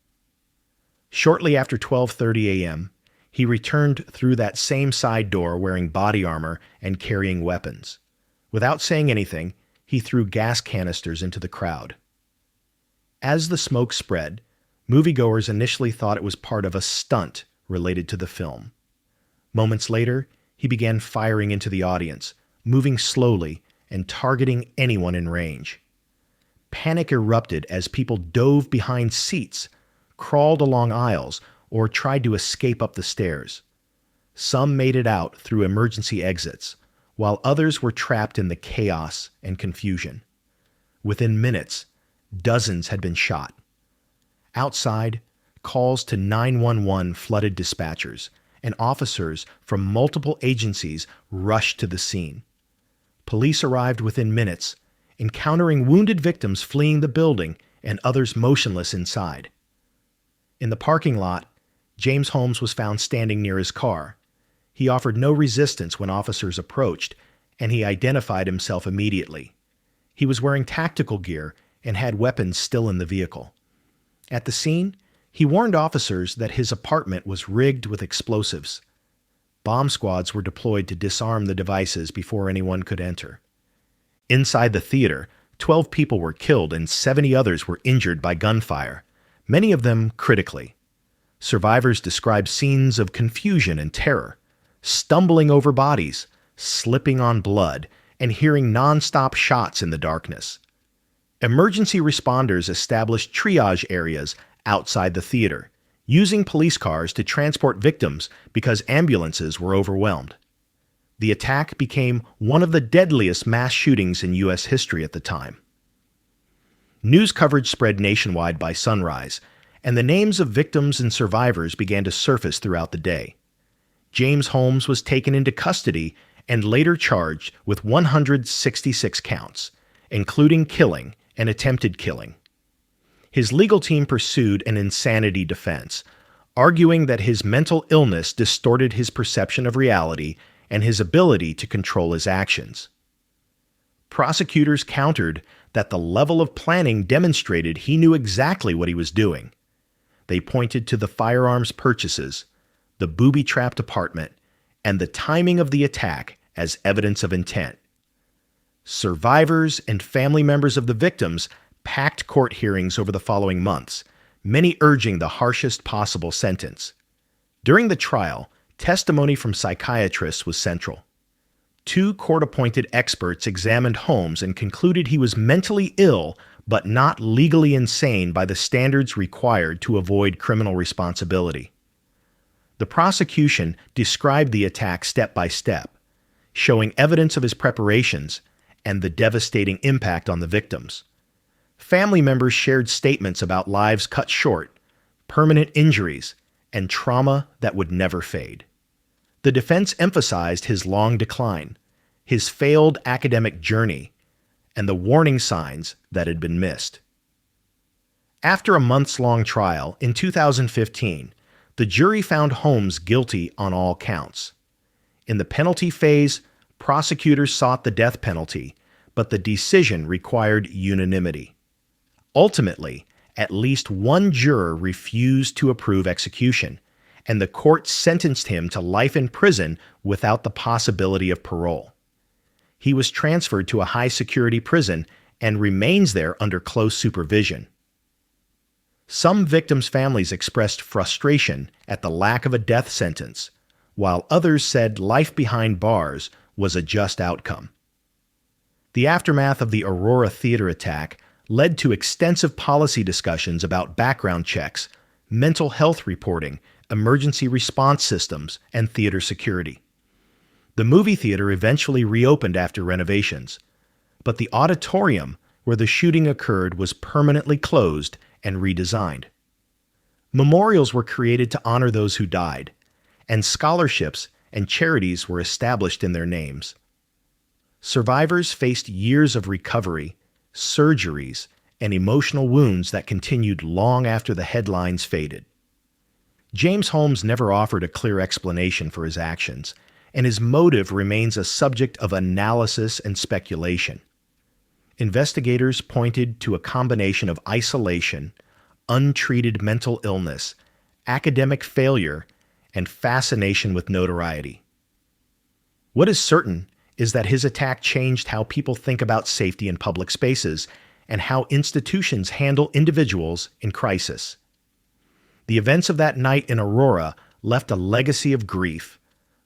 Speaker 1: Shortly after 12:30 a.m., he returned through that same side door wearing body armor and carrying weapons. Without saying anything, he threw gas canisters into the crowd. As the smoke spread, moviegoers initially thought it was part of a stunt related to the film. Moments later, he began firing into the audience, moving slowly and targeting anyone in range. Panic erupted as people dove behind seats, crawled along aisles, or tried to escape up the stairs. Some made it out through emergency exits, while others were trapped in the chaos and confusion. Within minutes, dozens had been shot. Outside, calls to 911 flooded dispatchers, and officers from multiple agencies rushed to the scene. Police arrived within minutes, encountering wounded victims fleeing the building and others motionless inside. In the parking lot, James Holmes was found standing near his car. He offered no resistance when officers approached, and he identified himself immediately. He was wearing tactical gear and had weapons still in the vehicle. At the scene, he warned officers that his apartment was rigged with explosives. Bomb squads were deployed to disarm the devices before anyone could enter. Inside the theater, 12 people were killed and 70 others were injured by gunfire, many of them critically. Survivors described scenes of confusion and terror, stumbling over bodies, slipping on blood, and hearing non-stop shots in the darkness. Emergency responders established triage areas outside the theater, using police cars to transport victims because ambulances were overwhelmed. The attack became one of the deadliest mass shootings in U.S. history at the time. News coverage spread nationwide by sunrise, and the names of victims and survivors began to surface throughout the day. James Holmes was taken into custody and later charged with 166 counts, including killing and attempted killing. His legal team pursued an insanity defense, arguing that his mental illness distorted his perception of reality and his ability to control his actions. Prosecutors countered that the level of planning demonstrated he knew exactly what he was doing. They pointed to the firearms purchases, the booby-trapped apartment, and the timing of the attack as evidence of intent. Survivors and family members of the victims packed court hearings over the following months, many urging the harshest possible sentence. During the trial, testimony from psychiatrists was central. 2 court-appointed experts examined Holmes and concluded he was mentally ill but not legally insane by the standards required to avoid criminal responsibility. The prosecution described the attack step by step, showing evidence of his preparations and the devastating impact on the victims. Family members shared statements about lives cut short, permanent injuries, and trauma that would never fade. The defense emphasized his long decline, his failed academic journey, and the warning signs that had been missed. After a months-long trial, in 2015, the jury found Holmes guilty on all counts. In the penalty phase, prosecutors sought the death penalty, but the decision required unanimity. Ultimately, at least one juror refused to approve execution, and the court sentenced him to life in prison without the possibility of parole. He was transferred to a high-security prison and remains there under close supervision. Some victims' families expressed frustration at the lack of a death sentence, while others said life behind bars was a just outcome. The aftermath of the Aurora theater attack led to extensive policy discussions about background checks, mental health reporting, emergency response systems, and theater security. The movie theater eventually reopened after renovations, but the auditorium where the shooting occurred was permanently closed and redesigned. Memorials were created to honor those who died, and scholarships and charities were established in their names. Survivors faced years of recovery, surgeries, and emotional wounds that continued long after the headlines faded. James Holmes never offered a clear explanation for his actions, and his motive remains a subject of analysis and speculation. Investigators pointed to a combination of isolation, untreated mental illness, academic failure, and fascination with notoriety. What is certain is that his attack changed how people think about safety in public spaces and how institutions handle individuals in crisis. The events of that night in Aurora left a legacy of grief,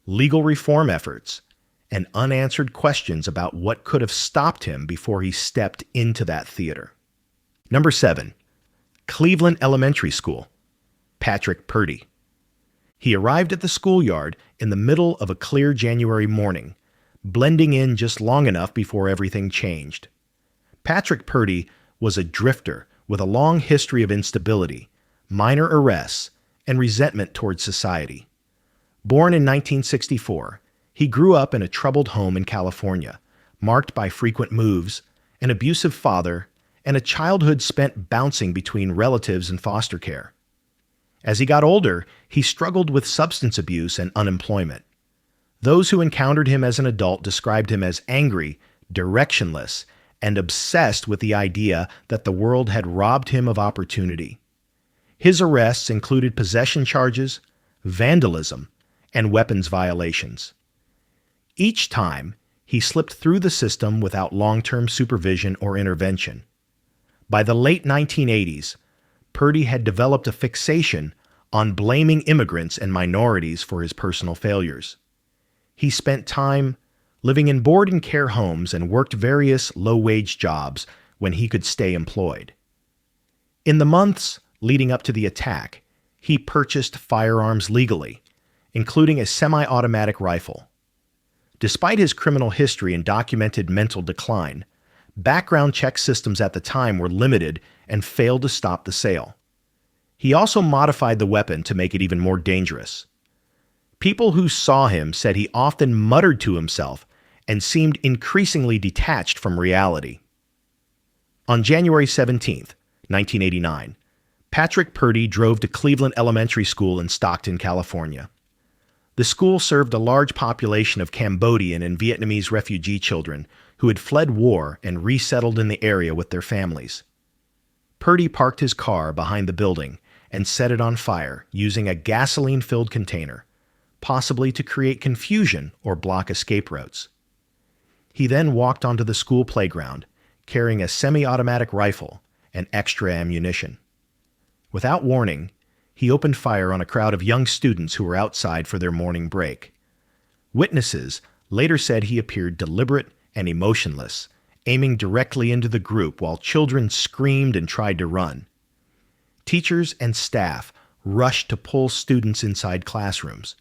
Speaker 1: legal reform efforts, and unanswered questions about what could have stopped him before he stepped into that theater. Number 7. Cleveland Elementary School. Patrick Purdy. He arrived at the schoolyard in the middle of a clear January morning, blending in just long enough before everything changed. Patrick Purdy was a drifter with a long history of instability, minor arrests, and resentment towards society. Born in 1964, he grew up in a troubled home in California, marked by frequent moves, an abusive father, and a childhood spent bouncing between relatives and foster care. As he got older, he struggled with substance abuse and unemployment. Those who encountered him as an adult described him as angry, directionless, and obsessed with the idea that the world had robbed him of opportunity. His arrests included possession charges, vandalism, and weapons violations. Each time, he slipped through the system without long-term supervision or intervention. By the late 1980s, Purdy had developed a fixation on blaming immigrants and minorities for his personal failures. He spent time living in board and care homes and worked various low-wage jobs when he could stay employed. In the months leading up to the attack, he purchased firearms legally, including a semi-automatic rifle. Despite his criminal history and documented mental decline, background check systems at the time were limited and failed to stop the sale. He also modified the weapon to make it even more dangerous. People who saw him said he often muttered to himself and seemed increasingly detached from reality. On January 17, 1989, Patrick Purdy drove to Cleveland Elementary School in Stockton, California. The school served a large population of Cambodian and Vietnamese refugee children who had fled war and resettled in the area with their families. Purdy parked his car behind the building and set it on fire using a gasoline-filled container, possibly to create confusion or block escape routes. He then walked onto the school playground, carrying a semi-automatic rifle and extra ammunition. Without warning, he opened fire on a crowd of young students who were outside for their morning break. Witnesses later said he appeared deliberate and emotionless, aiming directly into the group while children screamed and tried to run. Teachers and staff rushed to pull students inside classrooms.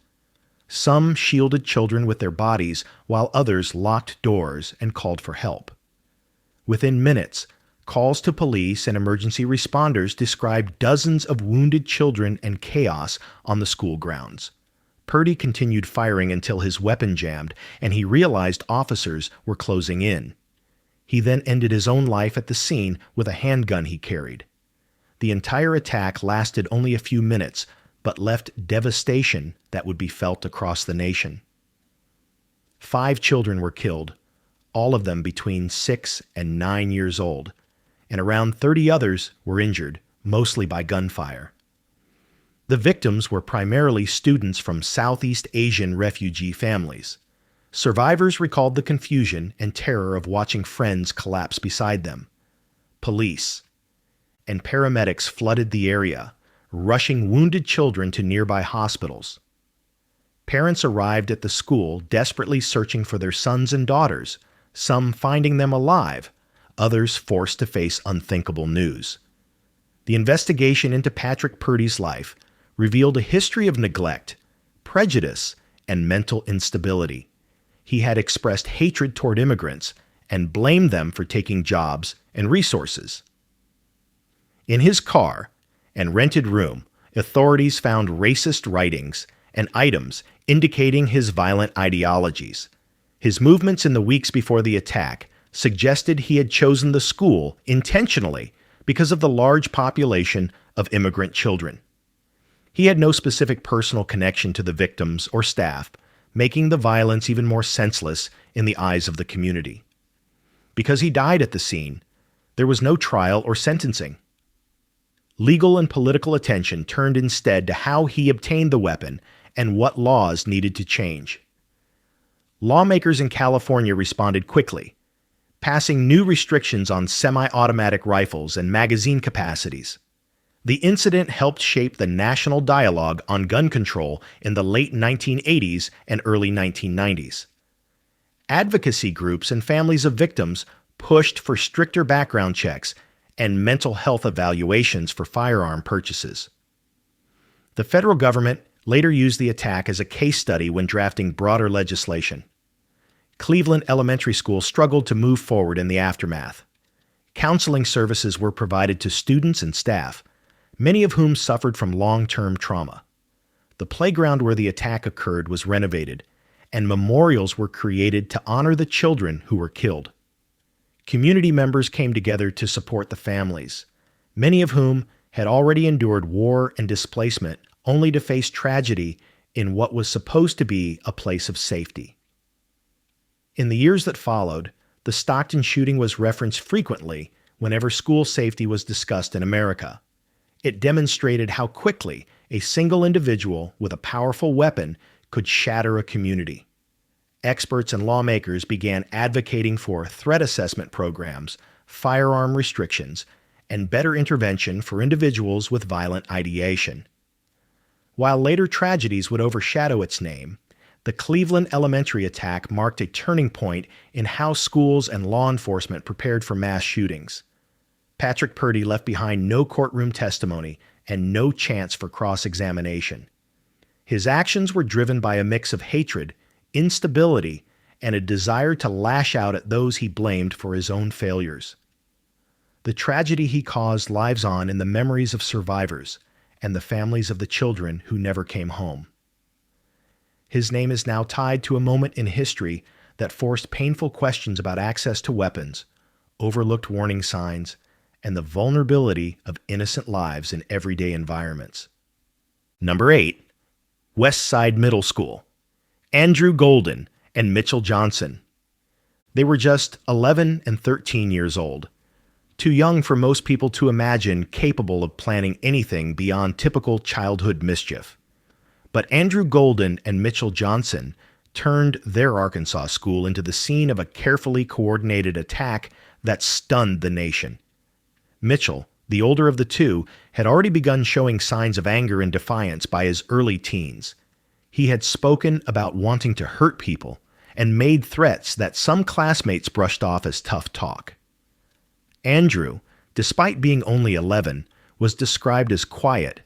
Speaker 1: Some shielded children with their bodies, while others locked doors and called for help. Within minutes, calls to police and emergency responders described dozens of wounded children and chaos on the school grounds. Purdy continued firing until his weapon jammed and he realized officers were closing in. He then ended his own life at the scene with a handgun he carried. The entire attack lasted only a few minutes, but left devastation that would be felt across the nation. 5 children were killed, all of them between 6 and 9 years old, and around 30 others were injured, mostly by gunfire. The victims were primarily students from Southeast Asian refugee families. Survivors recalled the confusion and terror of watching friends collapse beside them. Police and paramedics flooded the area, rushing wounded children to nearby hospitals. Parents arrived at the school desperately searching for their sons and daughters, some finding them alive, others forced to face unthinkable news. The investigation into Patrick Purdy's life revealed a history of neglect, prejudice, and mental instability. He had expressed hatred toward immigrants and blamed them for taking jobs and resources. In his car and rented room, authorities found racist writings and items indicating his violent ideologies. His movements in the weeks before the attack suggested he had chosen the school intentionally because of the large population of immigrant children. He had no specific personal connection to the victims or staff, making the violence even more senseless in the eyes of the community. Because he died at the scene, there was no trial or sentencing. Legal and political attention turned instead to how he obtained the weapon and what laws needed to change. Lawmakers in California responded quickly, passing new restrictions on semi-automatic rifles and magazine capacities. The incident helped shape the national dialogue on gun control in the late 1980s and early 1990s. Advocacy groups and families of victims pushed for stricter background checks and mental health evaluations for firearm purchases. The federal government later used the attack as a case study when drafting broader legislation. Cleveland Elementary School struggled to move forward in the aftermath. Counseling services were provided to students and staff, many of whom suffered from long-term trauma. The playground where the attack occurred was renovated, and memorials were created to honor the children who were killed. Community members came together to support the families, many of whom had already endured war and displacement only to face tragedy in what was supposed to be a place of safety. In the years that followed, the Stockton shooting was referenced frequently whenever school safety was discussed in America. It demonstrated how quickly a single individual with a powerful weapon could shatter a community. Experts and lawmakers began advocating for threat assessment programs, firearm restrictions, and better intervention for individuals with violent ideation. While later tragedies would overshadow its name, the Cleveland Elementary attack marked a turning point in how schools and law enforcement prepared for mass shootings. Patrick Purdy left behind no courtroom testimony and no chance for cross-examination. His actions were driven by a mix of hatred, instability, and a desire to lash out at those he blamed for his own failures. The tragedy he caused lives on in the memories of survivors and the families of the children who never came home. His name is now tied to a moment in history that forced painful questions about access to weapons, overlooked warning signs, and the vulnerability of innocent lives in everyday environments. Number 8. Westside Middle School. Andrew Golden and Mitchell Johnson. They were just 11 and 13 years old, too young for most people to imagine capable of planning anything beyond typical childhood mischief. But Andrew Golden and Mitchell Johnson turned their Arkansas school into the scene of a carefully coordinated attack that stunned the nation. Mitchell, the older of the two, had already begun showing signs of anger and defiance by his early teens. He had spoken about wanting to hurt people and made threats that some classmates brushed off as tough talk. Andrew, despite being only 11, was described as quiet,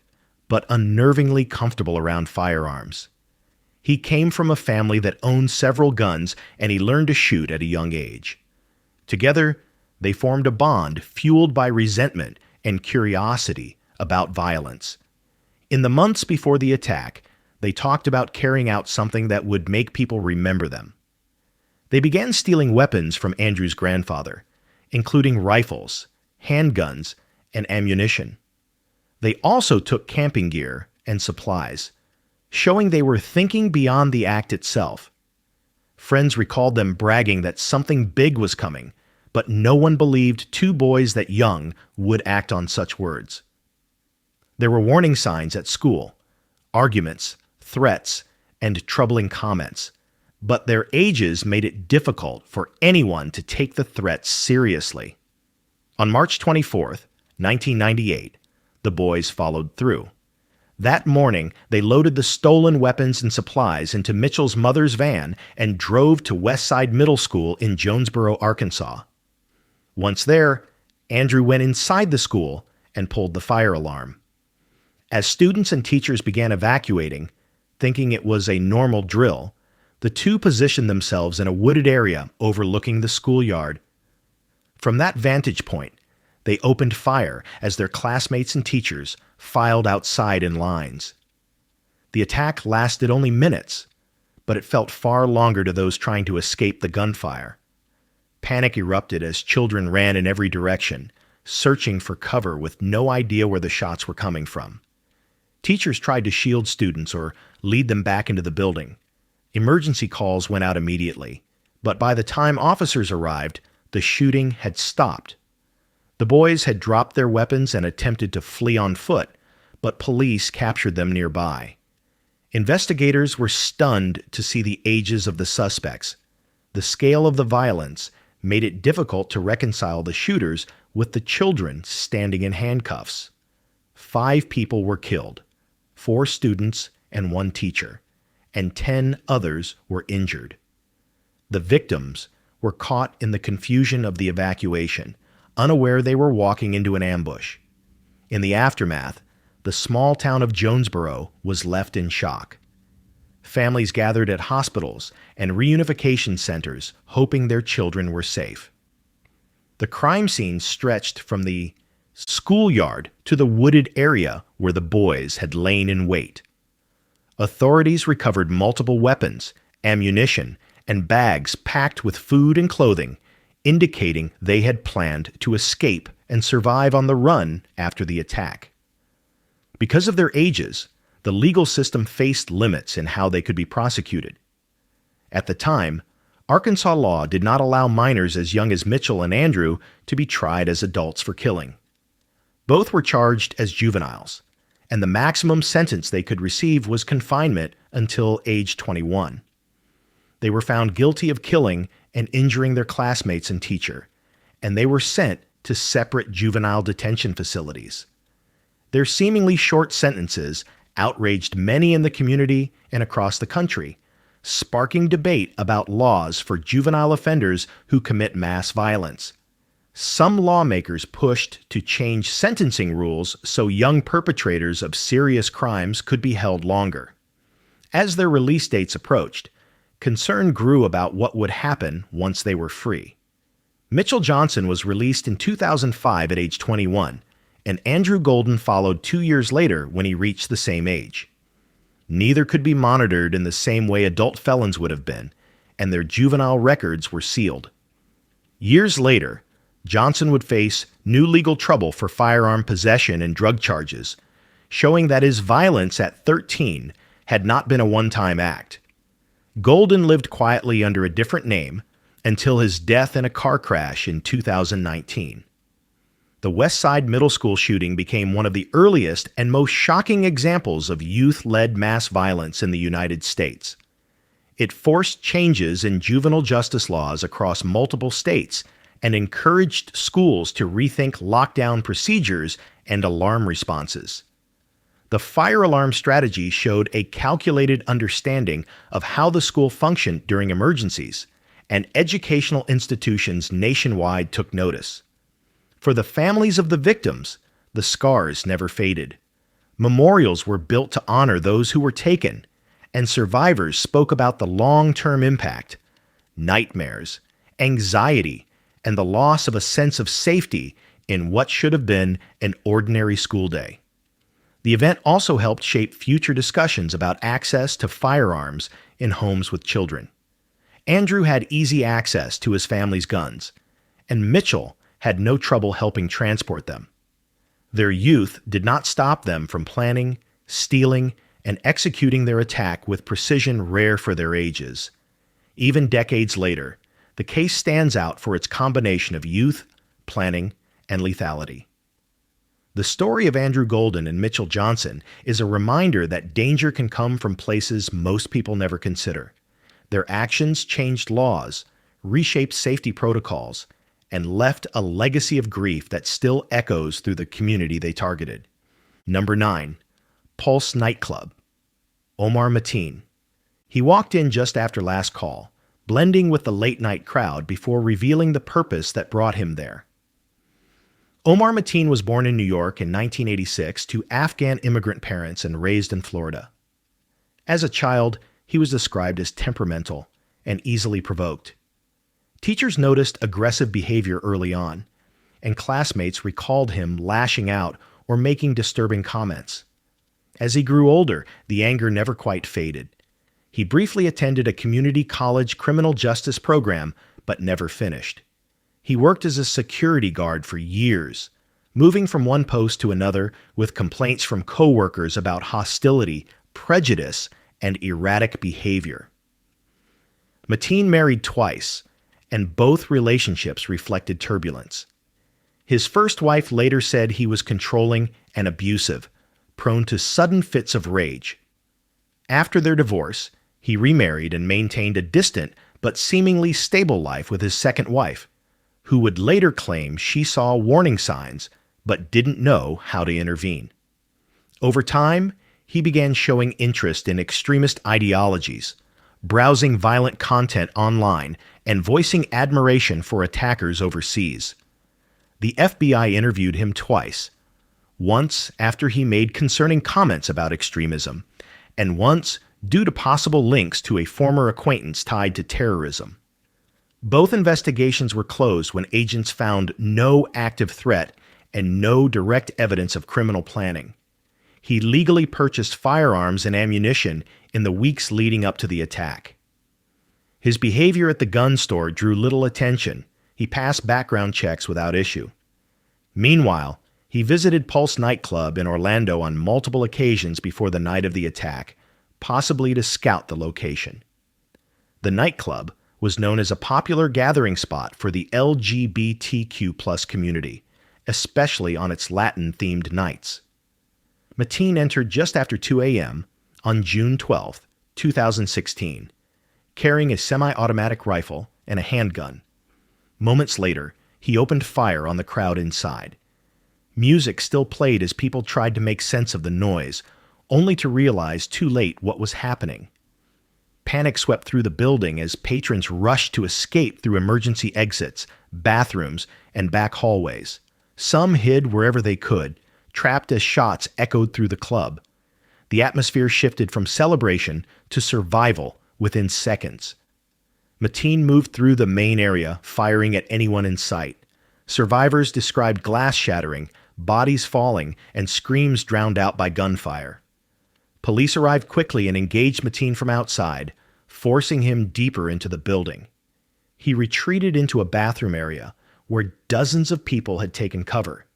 Speaker 1: but unnervingly comfortable around firearms. He came from a family that owned several guns, and he learned to shoot at a young age. Together, they formed a bond fueled by resentment and curiosity about violence. In the months before the attack, they talked about carrying out something that would make people remember them. They began stealing weapons from Andrew's grandfather, including rifles, handguns, and ammunition. They also took camping gear and supplies, showing they were thinking beyond the act itself. Friends recalled them bragging that something big was coming, but no one believed two boys that young would act on such words. There were warning signs at school, arguments, threats, and troubling comments, but their ages made it difficult for anyone to take the threats seriously. On March 24th, 1998, the boys followed through. That morning, they loaded the stolen weapons and supplies into Mitchell's mother's van and drove to Westside Middle School in Jonesboro, Arkansas. Once there, Andrew went inside the school and pulled the fire alarm. As students and teachers began evacuating, thinking it was a normal drill, the two positioned themselves in a wooded area overlooking the schoolyard. From that vantage point, they opened fire as their classmates and teachers filed outside in lines. The attack lasted only minutes, but it felt far longer to those trying to escape the gunfire. Panic erupted as children ran in every direction, searching for cover with no idea where the shots were coming from. Teachers tried to shield students or lead them back into the building. Emergency calls went out immediately, but by the time officers arrived, the shooting had stopped. The boys had dropped their weapons and attempted to flee on foot, but police captured them nearby. Investigators were stunned to see the ages of the suspects. The scale of the violence made it difficult to reconcile the shooters with the children standing in handcuffs. 5 people were killed, 4 students and 1 teacher, and 10 others were injured. The victims were caught in the confusion of the evacuation, unaware they were walking into an ambush. In the aftermath, the small town of Jonesboro was left in shock. Families gathered at hospitals and reunification centers, hoping their children were safe. The crime scene stretched from the schoolyard to the wooded area where the boys had lain in wait. Authorities recovered multiple weapons, ammunition, and bags packed with food and clothing, indicating they had planned to escape and survive on the run after the attack. Because of their ages, the legal system faced limits in how they could be prosecuted. At the time, Arkansas law did not allow minors as young as Mitchell and Andrew to be tried as adults for killing. Both were charged as juveniles, and the maximum sentence they could receive was confinement until age 21. They were found guilty of killing and injuring their classmates and teacher, and they were sent to separate juvenile detention facilities. Their seemingly short sentences outraged many in the community and across the country, sparking debate about laws for juvenile offenders who commit mass violence. Some lawmakers pushed to change sentencing rules so young perpetrators of serious crimes could be held longer. As their release dates approached, concern grew about what would happen once they were free. Mitchell Johnson was released in 2005 at age 21, and Andrew Golden followed 2 years later when he reached the same age. Neither could be monitored in the same way adult felons would have been, and their juvenile records were sealed. Years later, Johnson would face new legal trouble for firearm possession and drug charges, showing that his violence at 13 had not been a one-time act. Golden lived quietly under a different name until his death in a car crash in 2019. The Westside Middle School shooting became one of the earliest and most shocking examples of youth-led mass violence in the United States. It forced changes in juvenile justice laws across multiple states and encouraged schools to rethink lockdown procedures and alarm responses. The fire alarm strategy showed a calculated understanding of how the school functioned during emergencies, and educational institutions nationwide took notice. For the families of the victims, the scars never faded. Memorials were built to honor those who were taken, and survivors spoke about the long-term impact, nightmares, anxiety, and the loss of a sense of safety in what should have been an ordinary school day. The event also helped shape future discussions about access to firearms in homes with children. Andrew had easy access to his family's guns, and Mitchell had no trouble helping transport them. Their youth did not stop them from planning, stealing, and executing their attack with precision rare for their ages. Even decades later, the case stands out for its combination of youth, planning, and lethality. The story of Andrew Golden and Mitchell Johnson is a reminder that danger can come from places most people never consider. Their actions changed laws, reshaped safety protocols, and left a legacy of grief that still echoes through the community they targeted. Number 9. Pulse Nightclub. Omar Mateen. He walked in just after last call, blending with the late-night crowd before revealing the purpose that brought him there. Omar Mateen was born in New York in 1986 to Afghan immigrant parents and raised in Florida. As a child, he was described as temperamental and easily provoked. Teachers noticed aggressive behavior early on, and classmates recalled him lashing out or making disturbing comments. As he grew older, the anger never quite faded. He briefly attended a community college criminal justice program, but never finished. He worked as a security guard for years, moving from one post to another with complaints from coworkers about hostility, prejudice, and erratic behavior. Mateen married twice, and both relationships reflected turbulence. His first wife later said he was controlling and abusive, prone to sudden fits of rage. After their divorce, he remarried and maintained a distant but seemingly stable life with his second wife, who would later claim she saw warning signs but didn't know how to intervene. Over time, he began showing interest in extremist ideologies, browsing violent content online, and voicing admiration for attackers overseas. The FBI interviewed him twice, once after he made concerning comments about extremism, and once due to possible links to a former acquaintance tied to terrorism. Both investigations were closed when agents found no active threat and no direct evidence of criminal planning. He legally purchased firearms and ammunition in the weeks leading up to the attack. His behavior at the gun store drew little attention. He passed background checks without issue. Meanwhile, he visited Pulse Nightclub in Orlando on multiple occasions before the night of the attack, possibly to scout the location. The nightclub was known as a popular gathering spot for the LGBTQ+ community, especially on its Latin-themed nights. Mateen entered just after 2 a.m. on June 12, 2016, carrying a semi-automatic rifle and a handgun. Moments later, he opened fire on the crowd inside. Music still played as people tried to make sense of the noise, only to realize too late what was happening. Panic swept through the building as patrons rushed to escape through emergency exits, bathrooms, and back hallways. Some hid wherever they could, trapped as shots echoed through the club. The atmosphere shifted from celebration to survival within seconds. Mateen moved through the main area, firing at anyone in sight. Survivors described glass shattering, bodies falling, and screams drowned out by gunfire. Police arrived quickly and engaged Mateen from outside, forcing him deeper into the building. He retreated into a bathroom area where dozens of people had taken cover.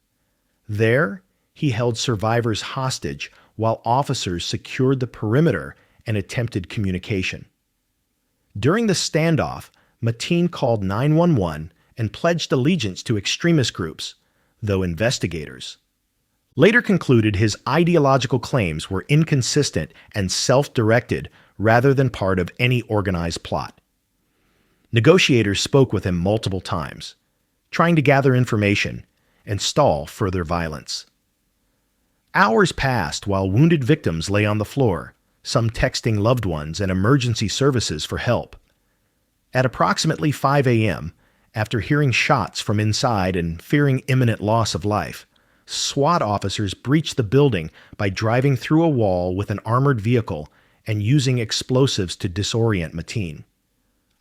Speaker 1: There, he held survivors hostage while officers secured the perimeter and attempted communication. During the standoff, Mateen called 911 and pledged allegiance to extremist groups, though investigators later concluded his ideological claims were inconsistent and self-directed rather than part of any organized plot. Negotiators spoke with him multiple times, trying to gather information and stall further violence. Hours passed while wounded victims lay on the floor, some texting loved ones and emergency services for help. At approximately 5 a.m., after hearing shots from inside and fearing imminent loss of life, SWAT officers breached the building by driving through a wall with an armored vehicle and using explosives to disorient Mateen.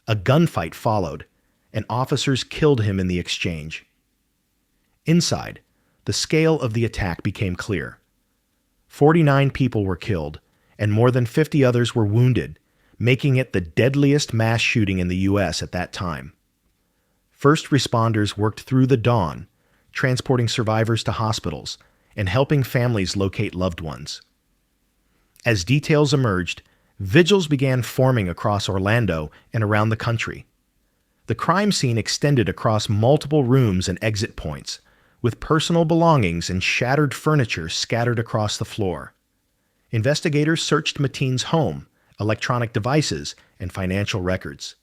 Speaker 1: A gunfight followed, and officers killed him in the exchange. Inside, the scale of the attack became clear. 49 people were killed, and more than 50 others were wounded, making it the deadliest mass shooting in the U.S. at that time. First responders worked through the dawn, transporting survivors to hospitals and helping families locate loved ones. As details emerged, vigils began forming across Orlando and around the country. The crime scene extended across multiple rooms and exit points, with personal belongings and shattered furniture scattered across the floor. Investigators searched Mateen's home, electronic devices, and financial records.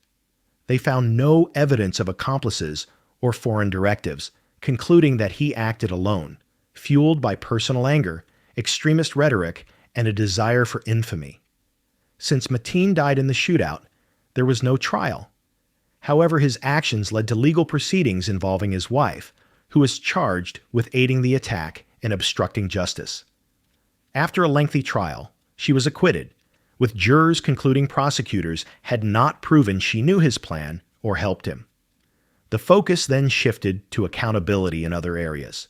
Speaker 1: They found no evidence of accomplices or foreign directives, concluding that he acted alone, fueled by personal anger, extremist rhetoric, and a desire for infamy. Since Mateen died in the shootout, there was no trial. However, his actions led to legal proceedings involving his wife, who was charged with aiding the attack and obstructing justice. After a lengthy trial, she was acquitted, with jurors concluding prosecutors had not proven she knew his plan or helped him. The focus then shifted to accountability in other areas,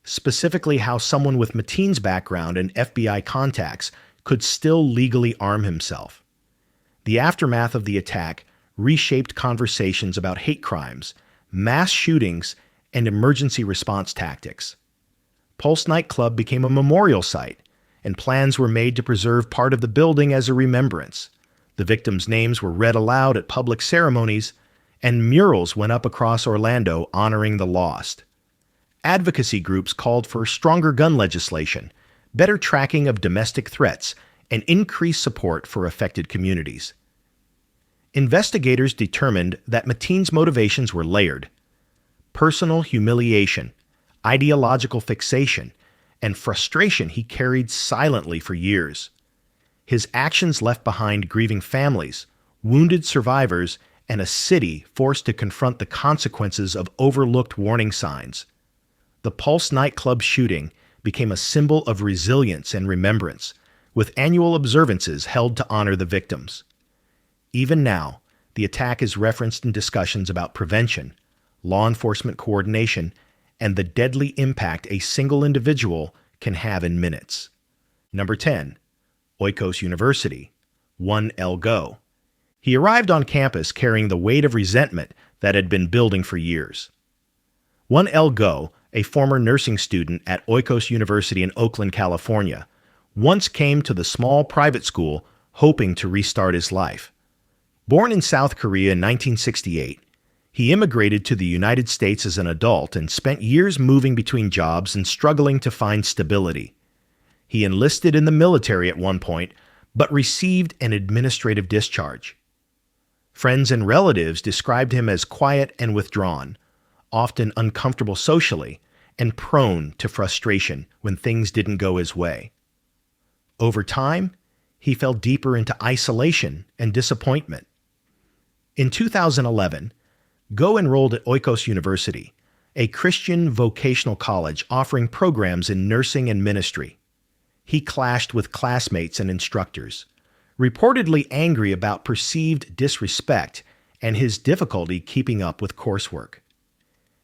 Speaker 1: specifically how someone with Mateen's background and FBI contacts could still legally arm himself. The aftermath of the attack reshaped conversations about hate crimes, mass shootings, and emergency response tactics. Pulse Nightclub became a memorial site, and plans were made to preserve part of the building as a remembrance. The victims' names were read aloud at public ceremonies, and murals went up across Orlando honoring the lost. Advocacy groups called for stronger gun legislation, better tracking of domestic threats, and increased support for affected communities. Investigators determined that Mateen's motivations were layered: personal humiliation, ideological fixation, and frustration he carried silently for years. His actions left behind grieving families, wounded survivors, and a city forced to confront the consequences of overlooked warning signs. The Pulse nightclub shooting became a symbol of resilience and remembrance, with annual observances held to honor the victims. Even now, the attack is referenced in discussions about prevention, law enforcement coordination, and the deadly impact a single individual can have in minutes. Number 10. Oikos University. 1L Go. He arrived on campus carrying the weight of resentment that had been building for years. 1L Go, a former nursing student at Oikos University in Oakland, California, once came to the small private school hoping to restart his life. Born in South Korea in 1968, he immigrated to the United States as an adult and spent years moving between jobs and struggling to find stability. He enlisted in the military at one point, but received an administrative discharge. Friends and relatives described him as quiet and withdrawn, often uncomfortable socially, and prone to frustration when things didn't go his way. Over time, he fell deeper into isolation and disappointment. In 2011, Go enrolled at Oikos University, a Christian vocational college offering programs in nursing and ministry. He clashed with classmates and instructors, reportedly angry about perceived disrespect and his difficulty keeping up with coursework.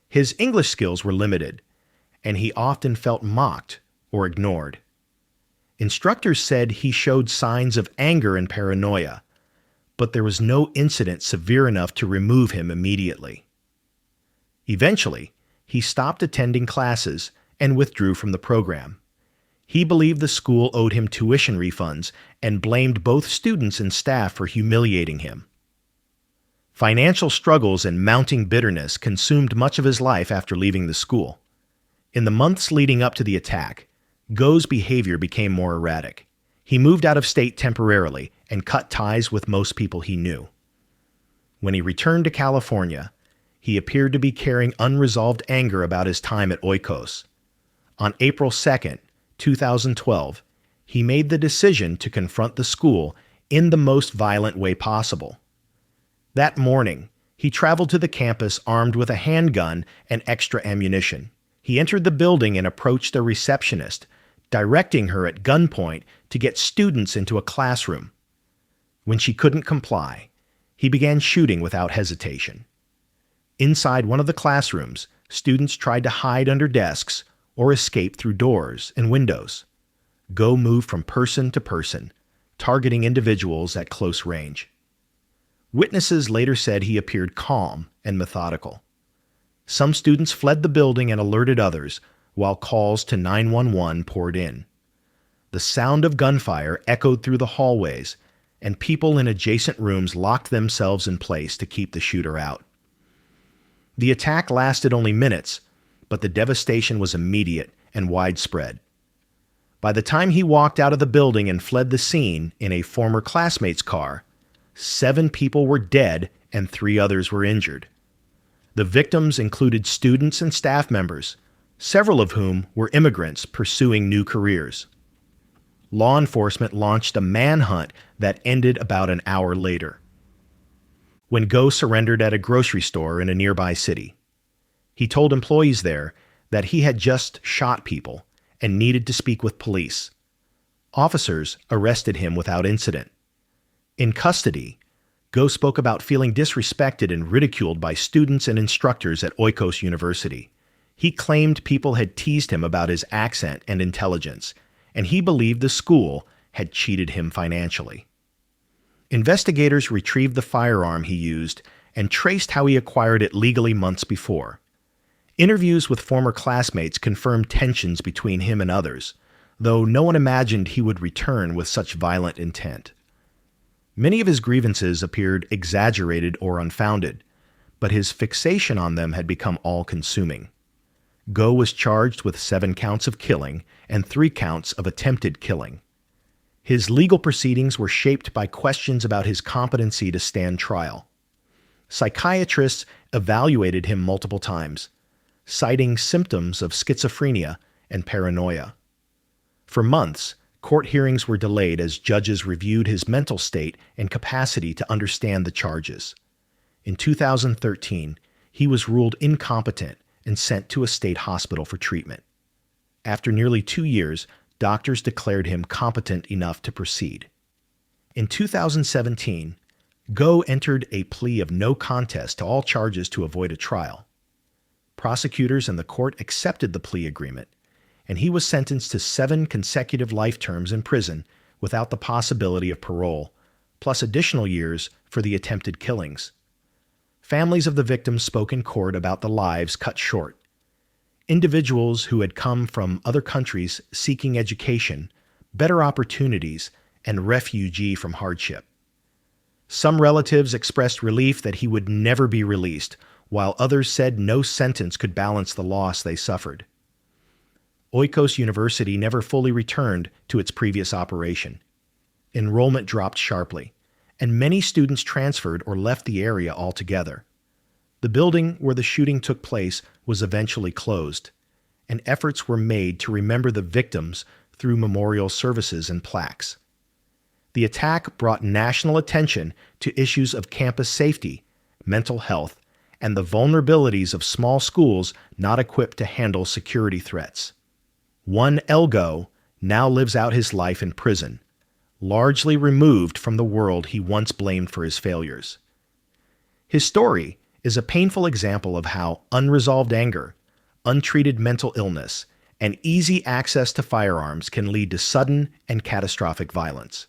Speaker 1: His English skills were limited, and he often felt mocked or ignored. Instructors said he showed signs of anger and paranoia, but there was no incident severe enough to remove him immediately. Eventually, he stopped attending classes and withdrew from the program. He believed the school owed him tuition refunds and blamed both students and staff for humiliating him. Financial struggles and mounting bitterness consumed much of his life after leaving the school. In the months leading up to the attack, Go's behavior became more erratic. He moved out of state temporarily and cut ties with most people he knew. When he returned to California, he appeared to be carrying unresolved anger about his time at Oikos. On April 2nd, 2012, he made the decision to confront the school in the most violent way possible. That morning, he traveled to the campus armed with a handgun and extra ammunition. He entered the building and approached a receptionist, directing her at gunpoint to get students into a classroom. When she couldn't comply, he began shooting without hesitation. Inside one of the classrooms, students tried to hide under desks or escape through doors and windows. Go moved from person to person, targeting individuals at close range. Witnesses later said he appeared calm and methodical. Some students fled the building and alerted others, while calls to 911 poured in. The sound of gunfire echoed through the hallways, and people in adjacent rooms locked themselves in place to keep the shooter out. The attack lasted only minutes, but the devastation was immediate and widespread. By the time he walked out of the building and fled the scene in a former classmate's car, 7 people were dead and 3 others were injured. The victims included students and staff members, several of whom were immigrants pursuing new careers. Law enforcement launched a manhunt that ended about an hour later, when Go surrendered at a grocery store in a nearby city. He told employees there that he had just shot people and needed to speak with police. Officers arrested him without incident. In custody, Go spoke about feeling disrespected and ridiculed by students and instructors at Oikos University. He claimed people had teased him about his accent and intelligence, and he believed the school had cheated him financially. Investigators retrieved the firearm he used and traced how he acquired it legally months before. Interviews with former classmates confirmed tensions between him and others, though no one imagined he would return with such violent intent. Many of his grievances appeared exaggerated or unfounded, but his fixation on them had become all-consuming. Go was charged with 7 counts of killing and 3 counts of attempted killing. His legal proceedings were shaped by questions about his competency to stand trial. Psychiatrists evaluated him multiple times, citing symptoms of schizophrenia and paranoia. For months, court hearings were delayed as judges reviewed his mental state and capacity to understand the charges. In 2013, he was ruled incompetent and sent to a state hospital for treatment. After nearly 2 years, doctors declared him competent enough to proceed. In 2017, Go entered a plea of no contest to all charges to avoid a trial. Prosecutors and the court accepted the plea agreement, and he was sentenced to 7 consecutive life terms in prison without the possibility of parole, plus additional years for the attempted killings. Families of the victims spoke in court about the lives cut short. Individuals who had come from other countries seeking education, better opportunities, and refugee from hardship. Some relatives expressed relief that he would never be released, while others said no sentence could balance the loss they suffered. Oikos University never fully returned to its previous operation. Enrollment dropped sharply, and many students transferred or left the area altogether. The building where the shooting took place was eventually closed, and efforts were made to remember the victims through memorial services and plaques. The attack brought national attention to issues of campus safety, mental health, and the vulnerabilities of small schools not equipped to handle security threats. One Elgo now lives out his life in prison, largely removed from the world he once blamed for his failures. His story is a painful example of how unresolved anger, untreated mental illness, and easy access to firearms can lead to sudden and catastrophic violence.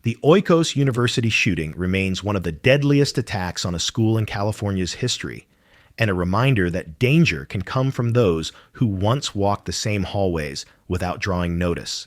Speaker 1: The Oikos University shooting remains one of the deadliest attacks on a school in California's history, and a reminder that danger can come from those who once walked the same hallways without drawing notice.